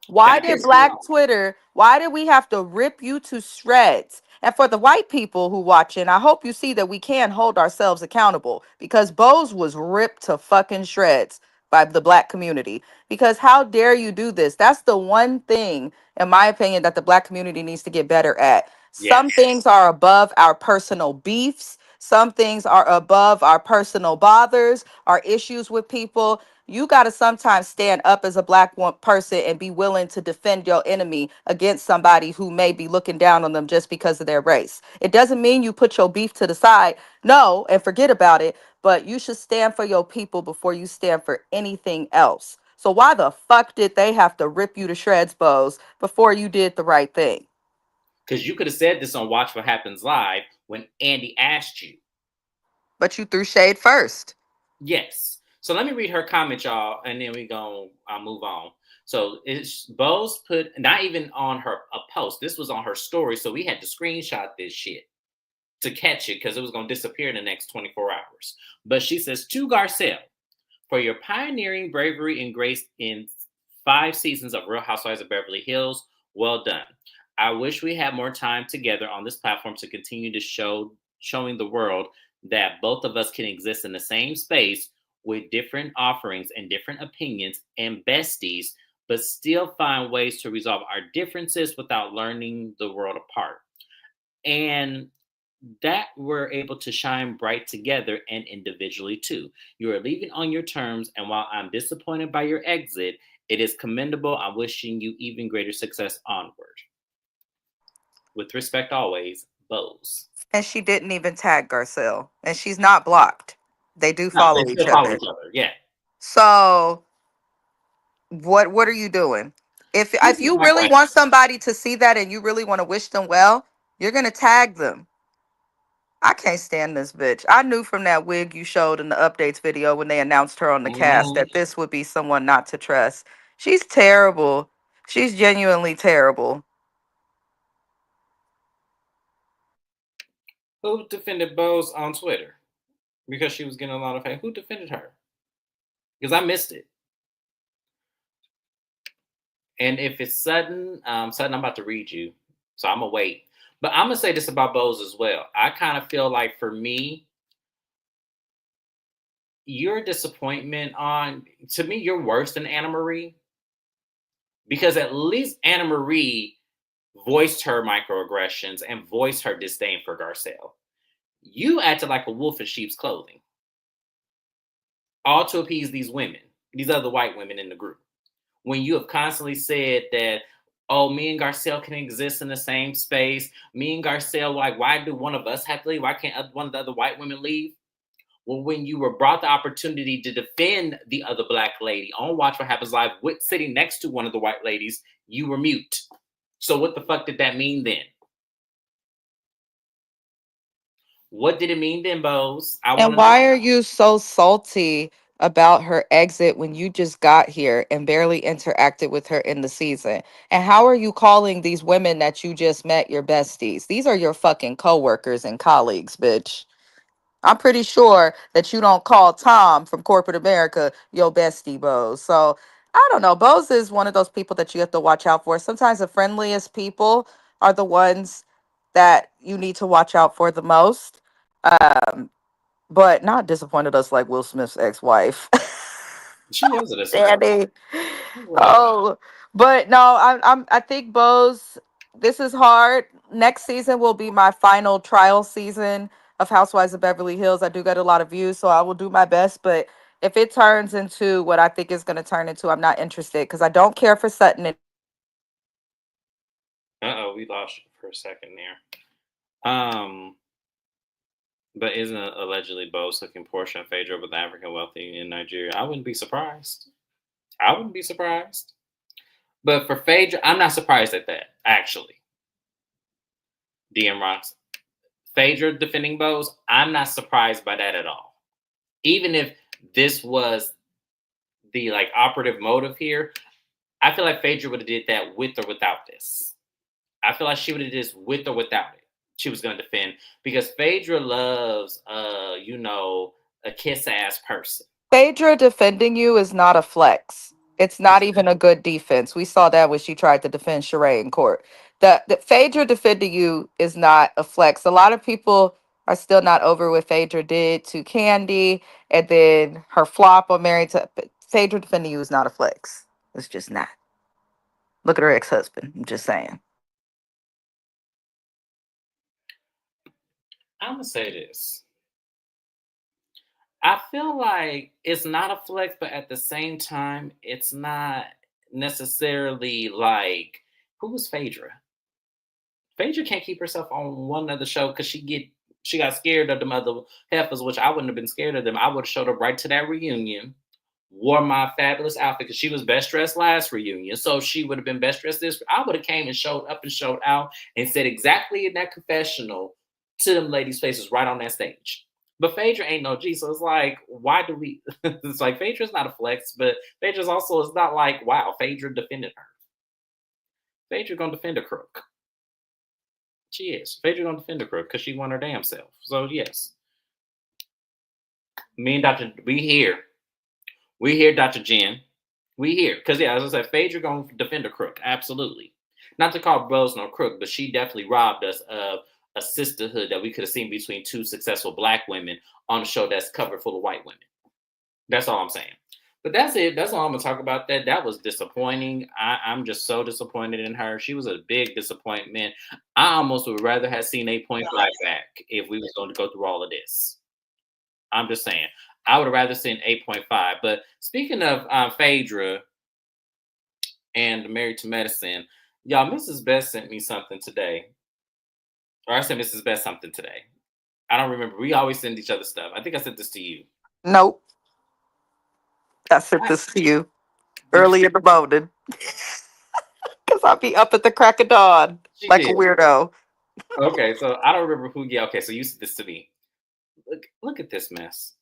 Why did black Twitter, why did we have to rip you to shreds? And for the white people who watching, I hope you see that we can hold ourselves accountable because Bose was ripped to fucking shreds by the black community. Because how dare you do this? That's the one thing, in my opinion, that the black community needs to get better at. Some things are above our personal beefs. Some things are above our personal bothers, our issues with people. You got to sometimes stand up as a black person and be willing to defend your enemy against somebody who may be looking down on them just because of their race. It doesn't mean you put your beef to the side, no, and forget about it, but you should stand for your people before you stand for anything else. So why the fuck did they have to rip you to shreds, Bose, before you did the right thing? Because you could have said this on Watch What Happens Live when Andy asked you. But you threw shade first. Yes. So let me read her comment, y'all, and then I'll move on. So it's Bose put, not even on a post. This was on her story. So we had to screenshot this shit to catch it because it was going to disappear in the next 24 hours. But she says, to Garcelle, for your pioneering bravery and grace in 5 seasons of Real Housewives of Beverly Hills, well done. I wish we had more time together on this platform to continue to showing the world that both of us can exist in the same space with different offerings and different opinions and besties, but still find ways to resolve our differences without learning the world apart. And that we're able to shine bright together and individually too. You are leaving on your terms, and while I'm disappointed by your exit, it is commendable. I'm wishing you even greater success onward. With respect always, Bose. And she didn't even tag Garcelle. And she's not blocked. They do follow each other. Yeah. So what are you doing? If you really want somebody to see that and you really want to wish them well, you're gonna tag them. I can't stand this bitch. I knew from that wig you showed in the updates video when they announced her on the cast that this would be someone not to trust. She's terrible. She's genuinely terrible. Who defended Bose on Twitter? Because she was getting a lot of hate. Who defended her? Because I missed it. And if it's Sutton, Sutton, I'm about to read you. So I'm going to wait. But I'm going to say this about Bose as well. I kind of feel like for me, your disappointment to me, you're worse than Anna Marie. Because at least Anna Marie voiced her microaggressions and voiced her disdain for Garcelle. You acted like a wolf in sheep's clothing. All to appease these women, these other white women in the group. When you have constantly said that, oh, me and Garcelle can exist in the same space. Me and Garcelle, like, why do one of us have to leave? Why can't one of the other white women leave? Well, when you were brought the opportunity to defend the other black lady on Watch What Happens Live, with sitting next to one of the white ladies, you were mute. So what the fuck did that mean then? What did it mean then, Bose? And why are you so salty about her exit when you just got here and barely interacted with her in the season? And how are you calling these women that you just met your besties? These are your fucking coworkers and colleagues, bitch. I'm pretty sure that you don't call Tom from corporate America your bestie, Bose. So I don't know. Bose is one of those people that you have to watch out for. Sometimes the friendliest people are the ones that you need to watch out for the most. Um, but not disappointed us like Will Smith's ex-wife. She was a disappointment. Danny. Oh, but no, I think Bose, this is hard. Next season will be my final trial season of Housewives of Beverly Hills. I do get a lot of views, so I will do my best. But if it turns into what I think it's going to turn into, I'm not interested because I don't care for Sutton. We lost you for a second there. But isn't allegedly Bose looking Portia and Phaedra with African wealthy in Nigeria? I wouldn't be surprised. But for Phaedra, I'm not surprised at that, actually. DM Rocks. Phaedra defending Bose, I'm not surprised by that at all. Even if this was the like operative motive here, I feel like Phaedra would have did that with or without this. I feel like she would have did this with or without it. She was going to defend because Phaedra loves, a kiss ass person. Phaedra defending you is not a flex. It's not even a good defense. We saw that when she tried to defend Sheree in court. The Phaedra defending you is not a flex. A lot of people are still not over what Phaedra did to Candy, and then her flop on Married to Phaedra defending you is not a flex. It's just not. Look at her ex-husband. I'm just saying. I'm going to say this. I feel like it's not a flex, but at the same time, it's not necessarily like, who was Phaedra? Phaedra can't keep herself on one other show because she got scared of them other heifers, which I wouldn't have been scared of them. I would have showed up right to that reunion, wore my fabulous outfit because she was best dressed last reunion. So she would have been best dressed this. I would have came and showed up and showed out and said exactly in that confessional to them ladies' faces right on that stage. But Phaedra ain't no G, so it's like, why do we? It's like Phaedra's not a flex, but Phaedra's also, it's not like, wow, Phaedra defended her. Phaedra gonna defend a crook. She is. Phaedra gonna defend a crook because she won her damn self. So yes, me and Dr. We here, Dr. Jen. We here because as I said, Phaedra gonna defend a crook. Absolutely. Not to call Bros no crook, but she definitely robbed us of a sisterhood that we could have seen between two successful black women on a show that's covered full of white women. That's all I'm saying. But that's it. That's all I'm gonna talk about. That was disappointing. I'm just so disappointed in her. She was a big disappointment. I almost would rather have seen 8.5 back if we was going to go through all of this. I'm just saying. I would have rather seen 8.5. But speaking of Phaedra and Married to Medicine, y'all, Mrs. Best sent me something today. Or I sent Mrs. Best something today. I don't remember. We always send each other stuff. I think I sent this to you. Nope. I sent this to you early in the morning. Because I'll be up at the crack of dawn like a weirdo. Okay, so I don't remember who. Yeah, okay, so you sent this to me. Look at this mess.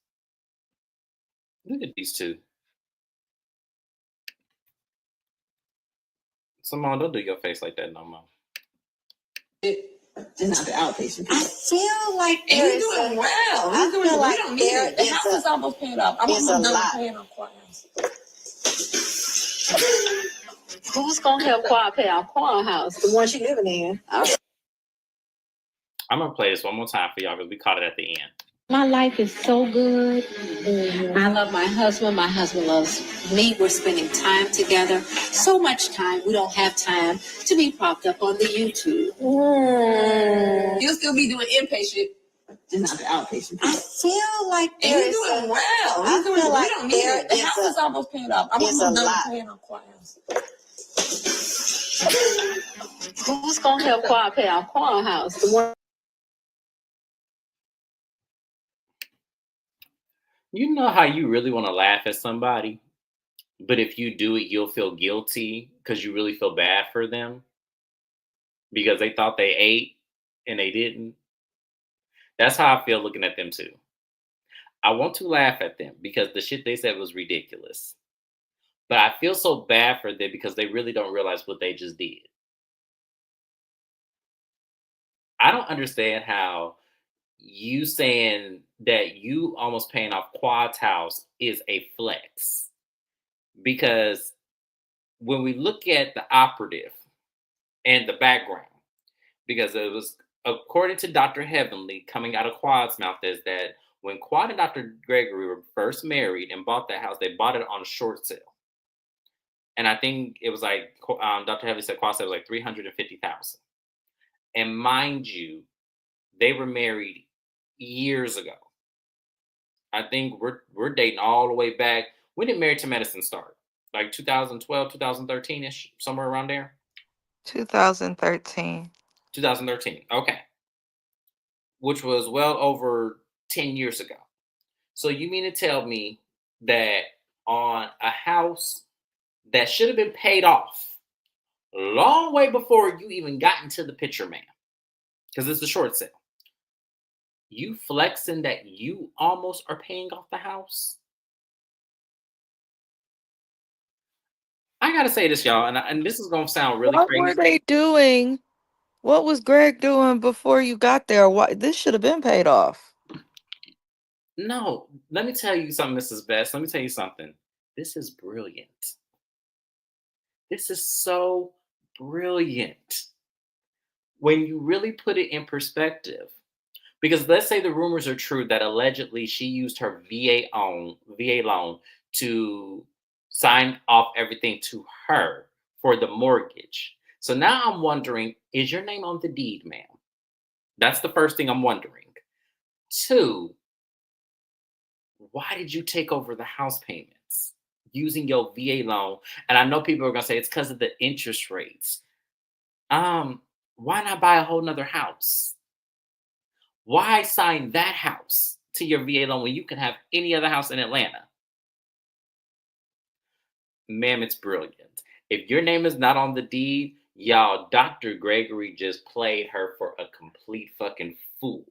Look at these two. Simone, don't do your face like that no more. It's not the outpatient. I feel like you're doing well. I feel like we don't need it. The house is almost paid off. I'm almost done paying off Quad house. Who's gonna help Quad pay off Quad house? The one she living in. I'm gonna play this one more time for y'all because we caught it at the end. My life is so good. I love my husband. My husband loves me. We're spending time together. So much time. We don't have time to be propped up on the YouTube. You'll still be doing inpatient. Just not the outpatient. I feel like you're doing well. I feel like we don't need it. The house is almost paid off. I'm almost done paying off Quad house. Who's gonna help Quad pay off Quad house? The one. You know how you really want to laugh at somebody, but if you do it, you'll feel guilty because you really feel bad for them because they thought they ate and they didn't. That's how I feel looking at them too. I want to laugh at them because the shit they said was ridiculous. But I feel so bad for them because they really don't realize what they just did. I don't understand how you saying that you almost paying off Quad's house is a flex. Because when we look at the operative and the background, because it was, according to Dr. Heavenly, coming out of Quad's mouth, is that when Quad and Dr. Gregory were first married and bought that house, they bought it on a short sale. And I think it was like, Dr. Heavenly said Quad said it was like $350,000. And mind you, they were married years ago. I think we're dating all the way back. When did Married to Medicine start? Like 2012, 2013-ish, somewhere around there? 2013. 2013, okay. Which was well over 10 years ago. So you mean to tell me that on a house that should have been paid off a long way before you even got into the picture, ma'am, because it's a short sale, you flexing that you almost are paying off the house? I gotta say this, y'all, and this is gonna sound really What crazy. were they doing? What was Greg doing before you got there? Why this should have been paid off? No, let me tell you something, Mrs. Best. Let me tell you something. This is brilliant. This is so brilliant when you really put it in perspective. Because let's say the rumors are true that allegedly she used her VA loan to sign off everything to her for the mortgage. So now I'm wondering, is your name on the deed, ma'am? That's the first thing I'm wondering. 2, why did you take over the house payments using your VA loan? And I know people are gonna say it's because of the interest rates. Why not buy a whole nother house? Why sign that house to your VA loan when you can have any other house in Atlanta? Ma'am, it's brilliant. If your name is not on the deed, y'all, Dr. Gregory just played her for a complete fucking fool.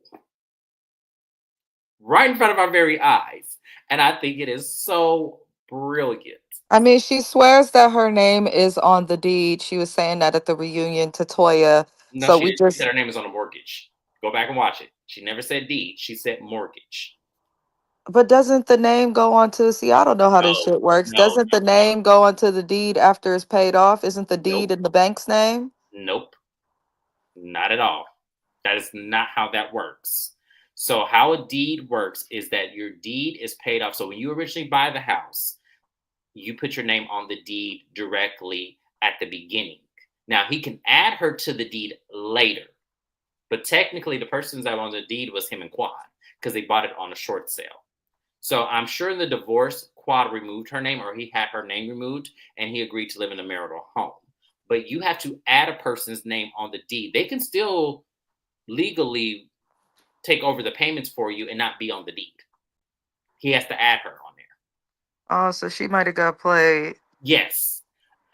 Right in front of our very eyes. And I think it is so brilliant. I mean, she swears that her name is on the deed. She was saying that at the reunion to Toya. No, So she we didn't. She just said her name is on a mortgage. Go back and watch it. She never said deed. She said mortgage. But doesn't the name go onto, see, I don't know how this No, shit works. no, Doesn't the name go onto the deed after it's paid off? Isn't the deed nope, in the bank's name? nope, not at all. That is not how that works. So how a deed works is that your deed is paid off. So when you originally buy the house, you put your name on the deed directly at the beginning. Now he can add her to the deed later, but technically the person that was on the deed was him and Quad because they bought it on a short sale. So I'm sure in the divorce, Quad removed her name or he had her name removed and he agreed to live in a marital home. But you have to add a person's name on the deed. They can still legally take over the payments for you and not be on the deed. He has to add her on there. Oh, so she might have got played. Yes.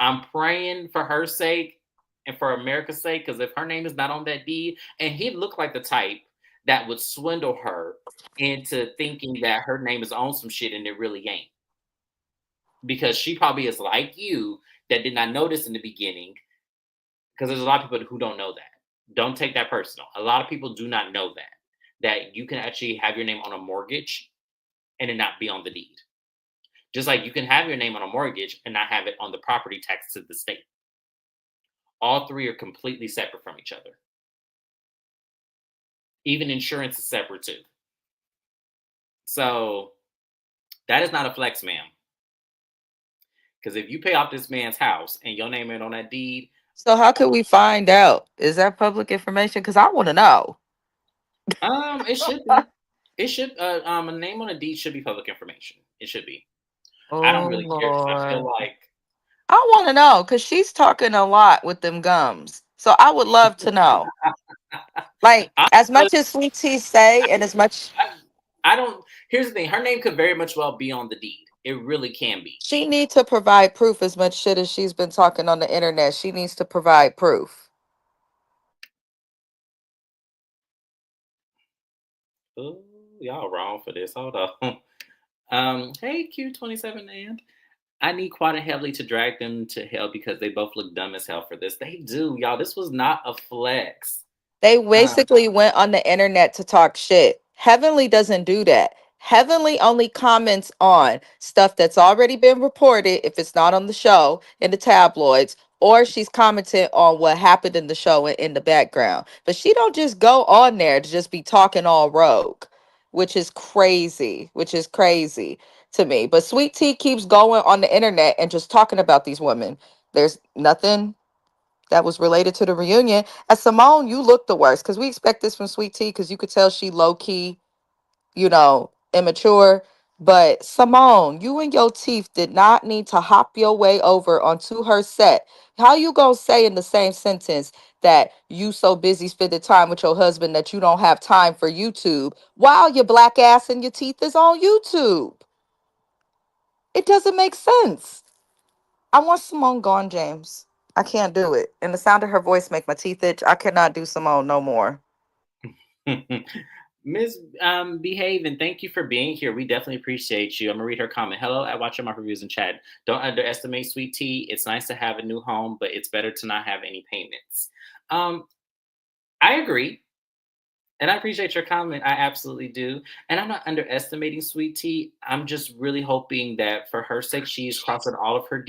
I'm praying for her sake and for America's sake, because if her name is not on that deed, and he looked like the type that would swindle her into thinking that her name is on some shit and it really ain't. Because she probably is like you that did not notice in the beginning because there's a lot of people who don't know that. Don't take that personal. A lot of people do not know that you can actually have your name on a mortgage and it not be on the deed. Just like you can have your name on a mortgage and not have it on the property tax to the state. All three are completely separate from each other. Even insurance is separate too. So that is not a flex, ma'am. Because if you pay off this man's house and your name ain't on that deed, So how could we find out? Is that public information? Because I want to know. it should be. It should a name on a deed should be public information. It should be. I don't Oh really care because I feel Lord. like I want to know because she's talking a lot with them gums. So I would love to know. Like I, as much as Sweet Tea say, and as much I don't. Here's the thing: her name could very much well be on the deed. It really can be. she needs to provide proof, as much shit as she's been talking on the internet, she needs to provide proof. Ooh, y'all wrong for this. Hold on. Hey Q27 and I need Quad and Heavily to drag them to hell because they both look dumb as hell for this. They do, y'all. This was not a flex. They Um, basically went on the internet to talk shit. Heavenly doesn't do that. Heavenly only comments on stuff that's already been reported if it's not on the show in the tabloids, or she's commenting on what happened in the show in the background. But she don't just go on there to just be talking all rogue, which is crazy to me. But Sweet Tea keeps going on the internet and just talking about these women. There's nothing that was related to the reunion. As Simone, you look the worst because we expect this from Sweet Tea because you could tell she low key, immature. But Simone, you and your teeth did not need to hop your way over onto her set. How you gonna say in the same sentence that you so busy spending time with your husband that you don't have time for YouTube while your black ass and your teeth is on YouTube? It doesn't make sense. I want Simone gone, James. I can't do it. And the sound of her voice make my teeth itch. I cannot do Simone no more. Miss Behave and thank you for being here. We definitely appreciate you. I'm gonna read her comment. Hello, I watch my reviews in chat. Don't underestimate Sweet Tea. It's nice to have a new home, but it's better to not have any payments. Um, I agree. And I appreciate your comment. I absolutely do. And I'm not underestimating Sweet Tea. I'm just really hoping that for her sake, she's crossing all of her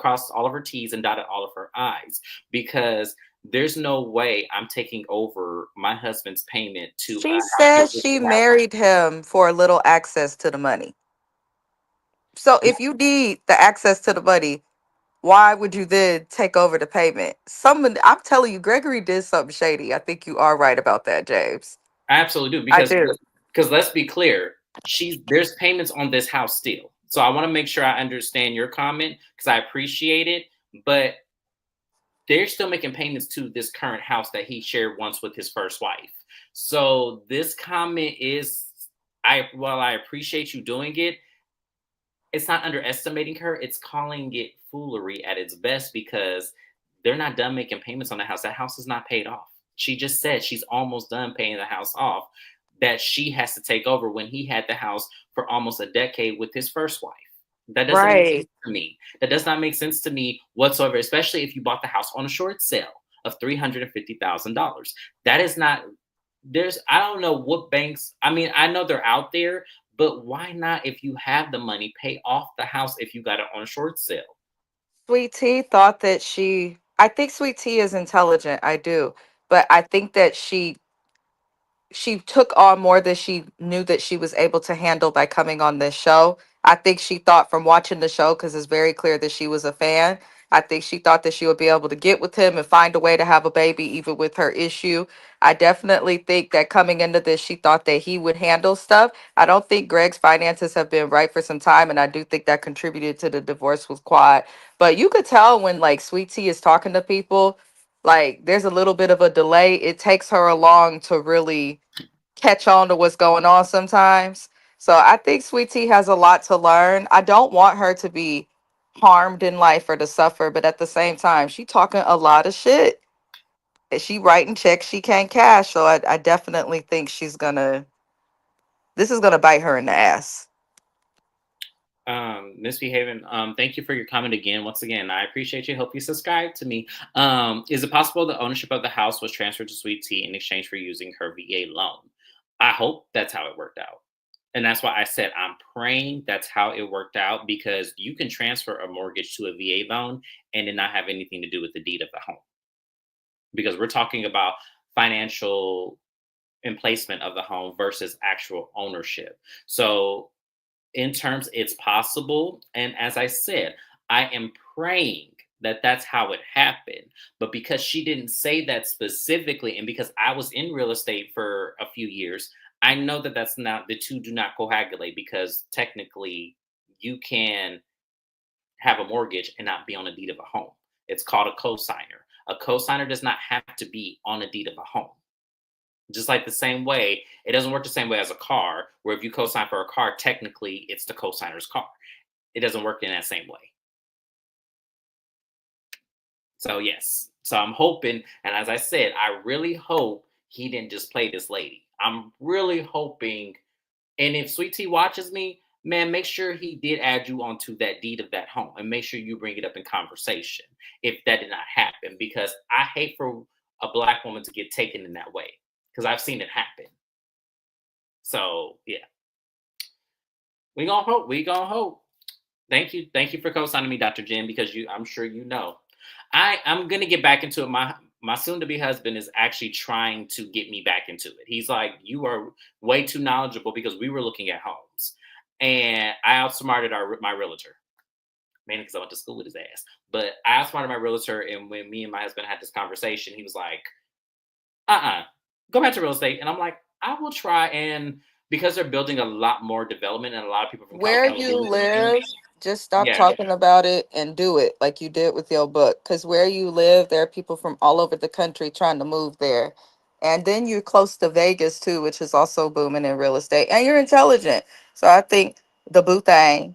crossed all of her T's and dotted all of her I's. Because there's no way I'm taking over my husband's payment to a She house he says she originally had. married him for a little access to the money. So if you need the access to the money, why would you then take over the payment? I'm telling you, Gregory did something shady. I think you are right about that, James. I absolutely do. I do. Because let's be clear, there's payments on this house still. So I want to make sure I understand your comment because I appreciate it. But they're still making payments to this current house that he shared once with his first wife. So this comment is, while I appreciate you doing it, it's not underestimating her. It's calling it foolery at its best because they're not done making payments on the house. That house is not paid off. She just said she's almost done paying the house off, that she has to take over when he had the house for almost a decade with his first wife. That doesn't make sense Right. to me. That does not make sense to me whatsoever, especially if you bought the house on a short sale of $350,000. That is not, I don't know what banks, I mean, I know they're out there, but why not, if you have the money, pay off the house if you got it on a short sale? Sweet Tea thought that I think Sweet Tea is intelligent. I do. But I think that she took on more than she knew that she was able to handle by coming on this show. I think she thought from watching the show, because it's very clear that she was a fan. I think she thought that she would be able to get with him and find a way to have a baby, even with her issue. I definitely think that coming into this, she thought that he would handle stuff. I don't think Greg's finances have been right for some time, and I do think that contributed to the divorce with Quad. But you could tell when like Sweet Tea is talking to people, like there's a little bit of a delay. It takes her along to really catch on to what's going on sometimes. So I think Sweet Tea has a lot to learn. I don't want her to be harmed in life or to suffer, but at the same time, she talking a lot of shit. And she writing checks she can't cash. So I definitely think this is gonna bite her in the ass. Misbehaving. Thank you for your comment again. Once again, I appreciate you. Hope you subscribe to me. Is it possible the ownership of the house was transferred to Sweet Tea in exchange for using her VA loan? I hope that's how it worked out. And that's why I said I'm praying that's how it worked out, because you can transfer a mortgage to a VA loan and it not have anything to do with the deed of the home. Because we're talking about financial emplacement of the home versus actual ownership. So in terms, it's possible. And as I said, I am praying that that's how it happened. But because she didn't say that specifically, and because I was in real estate for a few years, I know that that's not, the two do not coagulate, because technically you can have a mortgage and not be on a deed of a home. It's called a cosigner. A cosigner does not have to be on a deed of a home. Just like the same way, it doesn't work the same way as a car, where if you co-sign for a car, technically it's the co-signer's car. It doesn't work in that same way. So yes, so I'm hoping, and as I said, I really hope he didn't just play this lady. I'm really hoping, and if Sweet Tea watches me, man, make sure he did add you onto that deed of that home, and make sure you bring it up in conversation if that did not happen, because I hate for a Black woman to get taken in that way, because I've seen it happen. So yeah, we gonna hope. We gonna hope. Thank you for co-signing me, Dr. Jen, because I'm sure you know. I'm gonna get back into it. My soon-to-be husband is actually trying to get me back into it. He's like, you are way too knowledgeable, because we were looking at homes, and I outsmarted my realtor, mainly because I went to school with his ass. But I outsmarted my realtor, and when me and my husband had this conversation, he was like, go back to real estate. And I'm like, I will try. And because they're building a lot more development, and a lot of people from Where California you live, just stop yeah, talking about it and do it like you did with your book. Because where you live, there are people from all over the country trying to move there. And then you're close to Vegas too, which is also booming in real estate. And you're intelligent. So I think the boo thang,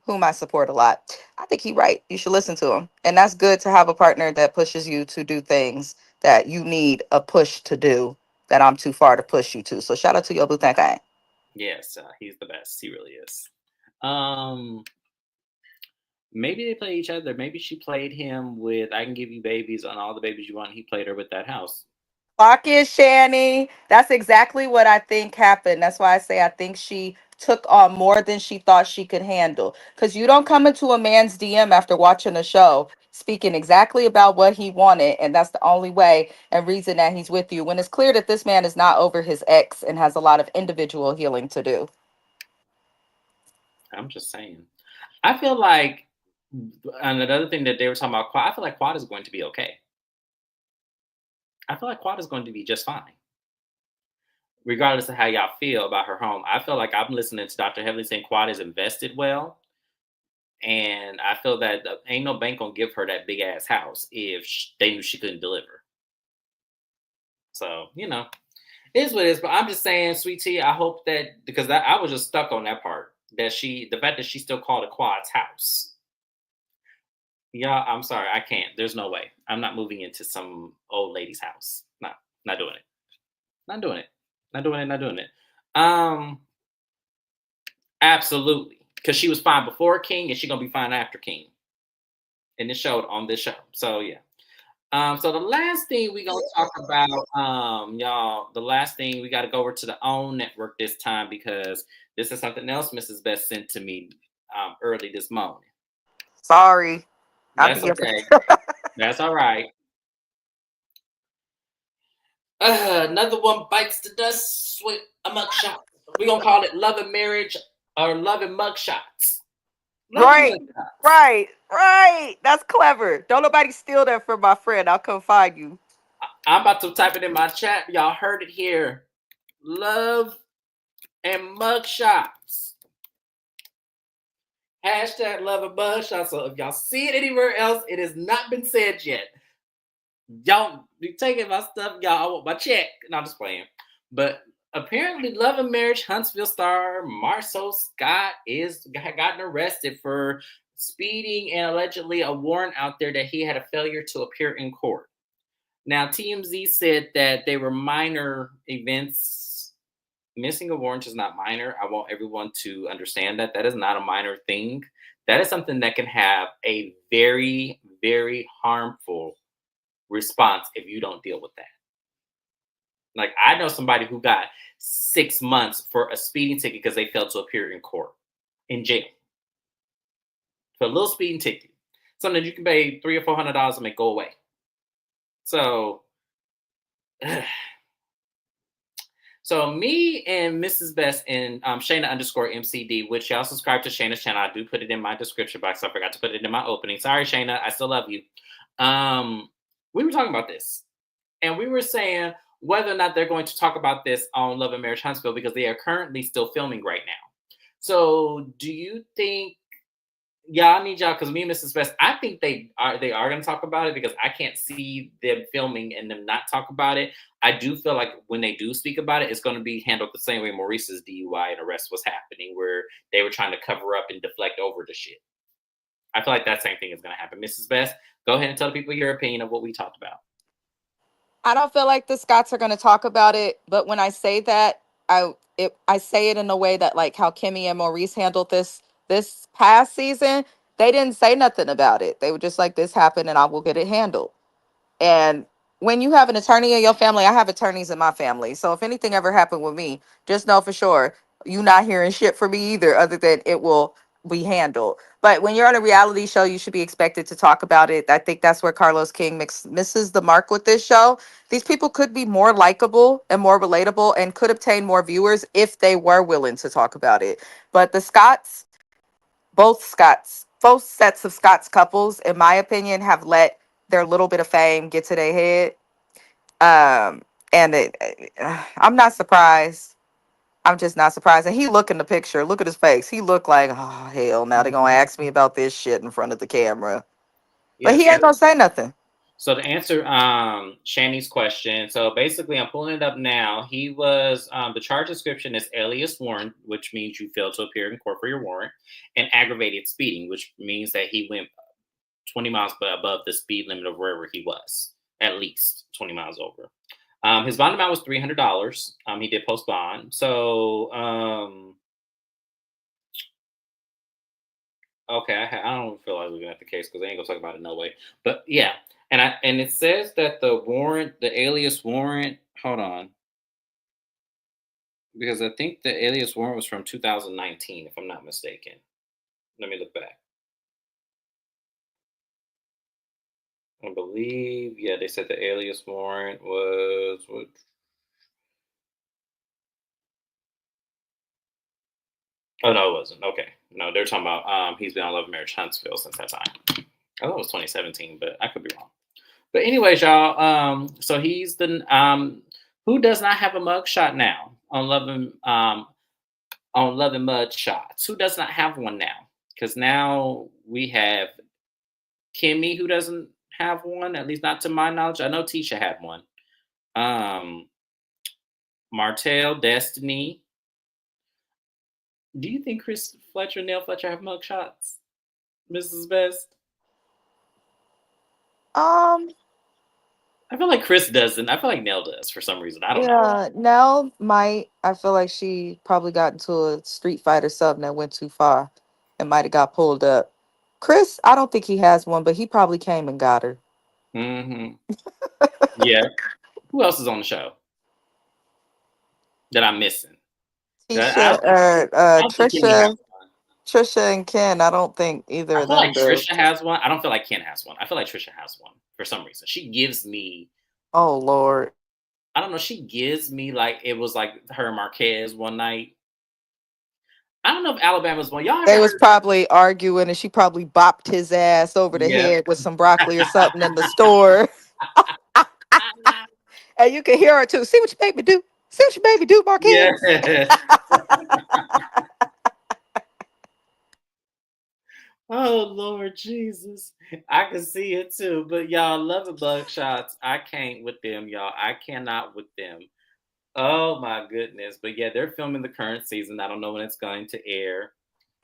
whom I support a lot. I think he's right. You should listen to him. And that's good to have a partner that pushes you to do things that you need a push to do that I'm too far to push you to. So shout out to your boo thang. yes, he's the best. He really is. Maybe they play each other. Maybe she played him with "I Can Give You Babies" on All the Babies You Want. He played her with that house. Clock is Shani. That's exactly what I think happened. That's why I say I think she took on more than she thought she could handle. Because you don't come into a man's DM after watching a show speaking exactly about what he wanted, and that's the only way and reason that he's with you, when it's clear that this man is not over his ex and has a lot of individual healing to do. I'm just saying. I feel like, and another thing that they were talking about, Quad, I feel like Quad is going to be okay. I feel like Quad is going to be just fine, regardless of how y'all feel about her home. I feel like I'm listening to Dr. Heavenly saying Quad is invested well. And I feel that ain't no bank gonna give her that big ass house if they knew she couldn't deliver. So, it is what it is. But I'm just saying, Sweet Tea, I hope that, because I was just stuck on that part, that the fact that she still called it Quad's house. Yeah, I'm sorry, I can't. There's no way. I'm not moving into some old lady's house. Not doing it. Not doing it. Not doing it. Not doing it. Absolutely. Because she was fine before King, and she's gonna be fine after King. And it showed on this show. So yeah. So the last thing we gonna talk about, y'all, the last thing, we gotta go over to the OWN network this time, because this is something else Mrs. Best sent to me early this morning. Sorry. That's okay. That's all right. Another one bites the dust with a mugshot. We're gonna call it Love and Marriage, or Love and Mugshots. Right. That's clever. Don't nobody steal that from my friend. I'll come find you. I'm about to type it in my chat. Y'all heard it here. Love and Mugshots. Hashtag Love and Mugshots. So if y'all see it anywhere else, it has not been said yet. Y'all be taking my stuff. Y'all, I want my check. No, I'm just playing. But apparently, Love and Marriage Huntsville star Marsau Scott gotten arrested for speeding, and allegedly a warrant out there that he had a failure to appear in court. Now, TMZ said that they were minor events missing a warrant is not minor. I want everyone to understand that that is not a minor thing. That is something that can have a very, very harmful response if you don't deal with that. Like, I know somebody who got 6 months for a speeding ticket because they failed to appear in court, in jail, for a little speeding ticket. Something you can pay $300 or $400 and make go away. So, so me and Mrs. Best and Shana _MCD, which y'all subscribe to Shana's channel. I do put it in my description box. I forgot to put it in my opening. Sorry, Shana. I still love you. We were talking about this, and we were saying whether or not they're going to talk about this on Love and Marriage Huntsville because they are currently still filming right now. So, do you think? Yeah, I need y'all because me and Mrs. Best, I think they are going to talk about it because I can't see them filming and them not talk about it. I do feel like when they do speak about it, it's going to be handled the same way Maurice's DUI and arrest was happening, where they were trying to cover up and deflect over the shit. I feel like that same thing is going to happen. Mrs. Best, go ahead and tell people your opinion of what we talked about. I don't feel like the Scotts are going to talk about it, but when I say that, I say it in a way that, like how Kimmy and Maurice handled this past season. They didn't say nothing about it. They were just like, this happened and I will get it handled. And when you have an attorney in your family, I have attorneys in my family. So if anything ever happened with me, just know for sure you not hearing shit from me either, other than it will be handled. But when you're on a reality show, you should be expected to talk about it. I think that's where Carlos King misses the mark with this show. These people could be more likable and more relatable and could obtain more viewers if they were willing to talk about it. But the Scotts, both sets of Scots couples, in my opinion, have let their little bit of fame get to their head. And I'm not surprised. I'm just not surprised. And he look in the picture. Look at his face. He looked like, oh hell, now they're gonna ask me about this shit in front of the camera. But he ain't gonna say nothing. So to answer Shani's question, so basically I'm pulling it up now. He was, the charge description is alias warrant, which means you failed to appear in court for your warrant, and aggravated speeding, which means that he went 20 miles above the speed limit of wherever he was, at least 20 miles over. His bond amount was $300. He did post bond. So, okay, I don't feel like looking at the case because I ain't gonna talk about it no way. But yeah, and it says that the warrant, the alias warrant. Hold on, because I think the alias warrant was from 2019, if I'm not mistaken. Let me look back. I believe, yeah, they said the alias warrant was what? Oh no, it wasn't. Okay, no, they're talking about he's been on Love and Marriage Huntsville since that time. I thought it was 2017, but I could be wrong. But anyways, y'all, so he's the who does not have a mugshot now on Love and Mud Shots? Who does not have one now? Because now we have Kimmy, who doesn't have one, at least not to my knowledge. I know Tisha had one. Martell, Destiny. Do you think Chris Fletcher, Neil Fletcher have mugshots, Mrs. Best? I feel like Chris doesn't. I feel like Nell does for some reason. I don't know. Yeah, Nell might. I feel like she probably got into a street fight or something that went too far and might have got pulled up. Chris, I don't think he has one, but he probably came and got her. Mm-hmm. Yeah. Who else is on the show that I'm missing? Trisha and Ken. I don't think either of them. I feel like Trisha has one. I don't feel like Ken has one. I feel like Trisha has one for some reason. She gives me. Oh Lord. I don't know. She gives me like it was like her and Marquez one night. I don't know if Alabama's one. Y'all. They was probably arguing, and she probably bopped his ass over the head with some broccoli or something in the store. And you can hear her too. See what you made me do. See what you made me do, Marquez. Yeah. Oh Lord Jesus, I can see it too. But y'all love the bug shots. I can't with them, y'all. I cannot with them. Oh my goodness. But yeah, they're filming the current season. I don't know when it's going to air.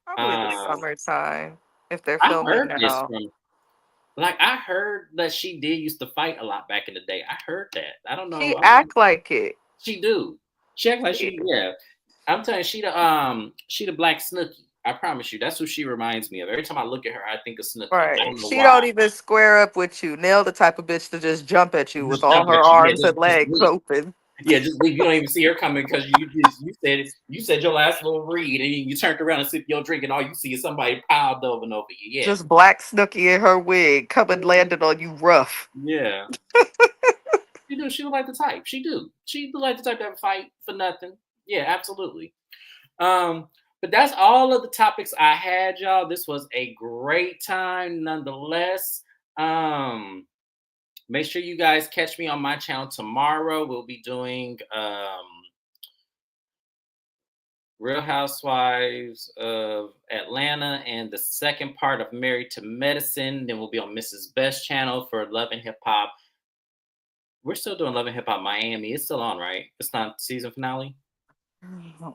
Probably the summertime. If they're filming now. I heard that she did used to fight a lot back in the day. I heard that. I don't know. She act like it. She do. She act like she, yeah. I'm telling you, she the black Snooki. I promise you, that's who she reminds me of. Every time I look at her, I think of Snooki. I Right. don't know She why. don't even square up with you. Nell the type of bitch to just jump at you with Just all jump her at you. Yeah, arms and just legs leave. open. Yeah, just leave. You don't even see her coming because you said your last little read and you turned around and sip your drink and all you see is somebody piled over and over you. Yeah. Just black Snooki in her wig coming landing on you rough. Yeah. She look like the type. She look like the type to have a fight for nothing. Yeah, absolutely. But that's all of the topics I had, y'all. This was a great time nonetheless. Make sure you guys catch me on my channel tomorrow. We'll be doing Real Housewives of Atlanta and the second part of Married to Medicine. Then we'll be on Mrs. Best channel for Love and Hip Hop. We're still doing Love and Hip Hop Miami. It's still on, right? It's not season finale.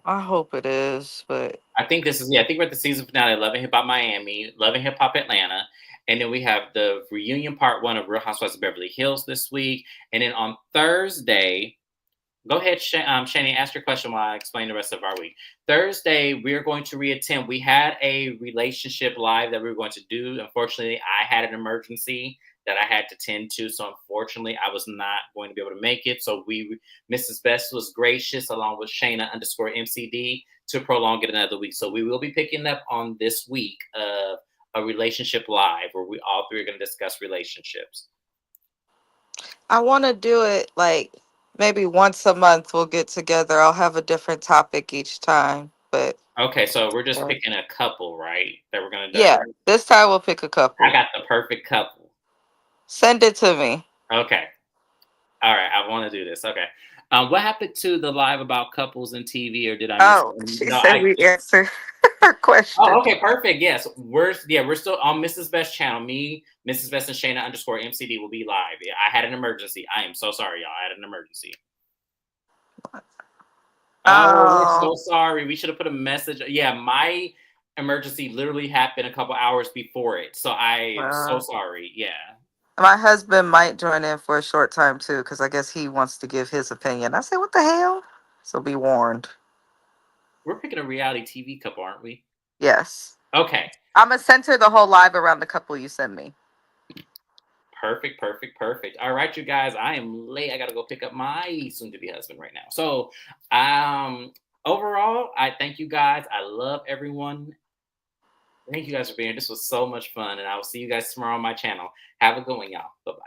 I hope it is, but I think this is, yeah, I think we're at the season finale of Love and Hip Hop Miami, Love and Hip Hop Atlanta. And then we have the reunion part 1 of Real Housewives of Beverly Hills this week. And then on Thursday, go ahead, Shani, ask your question while I explain the rest of our week. Thursday, we're going to reattempt. We had a relationship live that we were going to do. Unfortunately, I had an emergency that I had to tend to. So unfortunately, I was not going to be able to make it. So Mrs. Best was gracious along with Shana _MCD to prolong it another week. So we will be picking up on this week of a relationship live where we all three are going to discuss relationships. I want to do it like maybe once a month. We'll get together. I'll have a different topic each time, but Okay, so we're just picking a couple, right? That we're going to do. Yeah, this time we'll pick a couple. I got the perfect couple. Send it to me. Okay. All right, I want to do this. Okay. What happened to the live about couples and TV, or did I miss it? She said we answer her question. Oh, okay, perfect. Yes, we're still on Mrs. Best channel. Me, Mrs. Best, and Shana _MCD will be live. Yeah, I had an emergency. I am so sorry, y'all. I had an emergency. Oh, we're so sorry. We should have put a message. Yeah, my emergency literally happened a couple hours before it, so I'm so sorry. Yeah. My husband might join in for a short time too, because I guess he wants to give his opinion. I said, what the hell? So be warned. We're picking a reality TV couple, aren't we? Yes. Okay. I'm going to center the whole live around the couple you send me. Perfect. All right, you guys. I am late. I got to go pick up my soon-to-be husband right now. So, overall, I thank you guys. I love everyone. Thank you guys for being here. This was so much fun, and I will see you guys tomorrow on my channel. Have a good one, y'all. Bye-bye.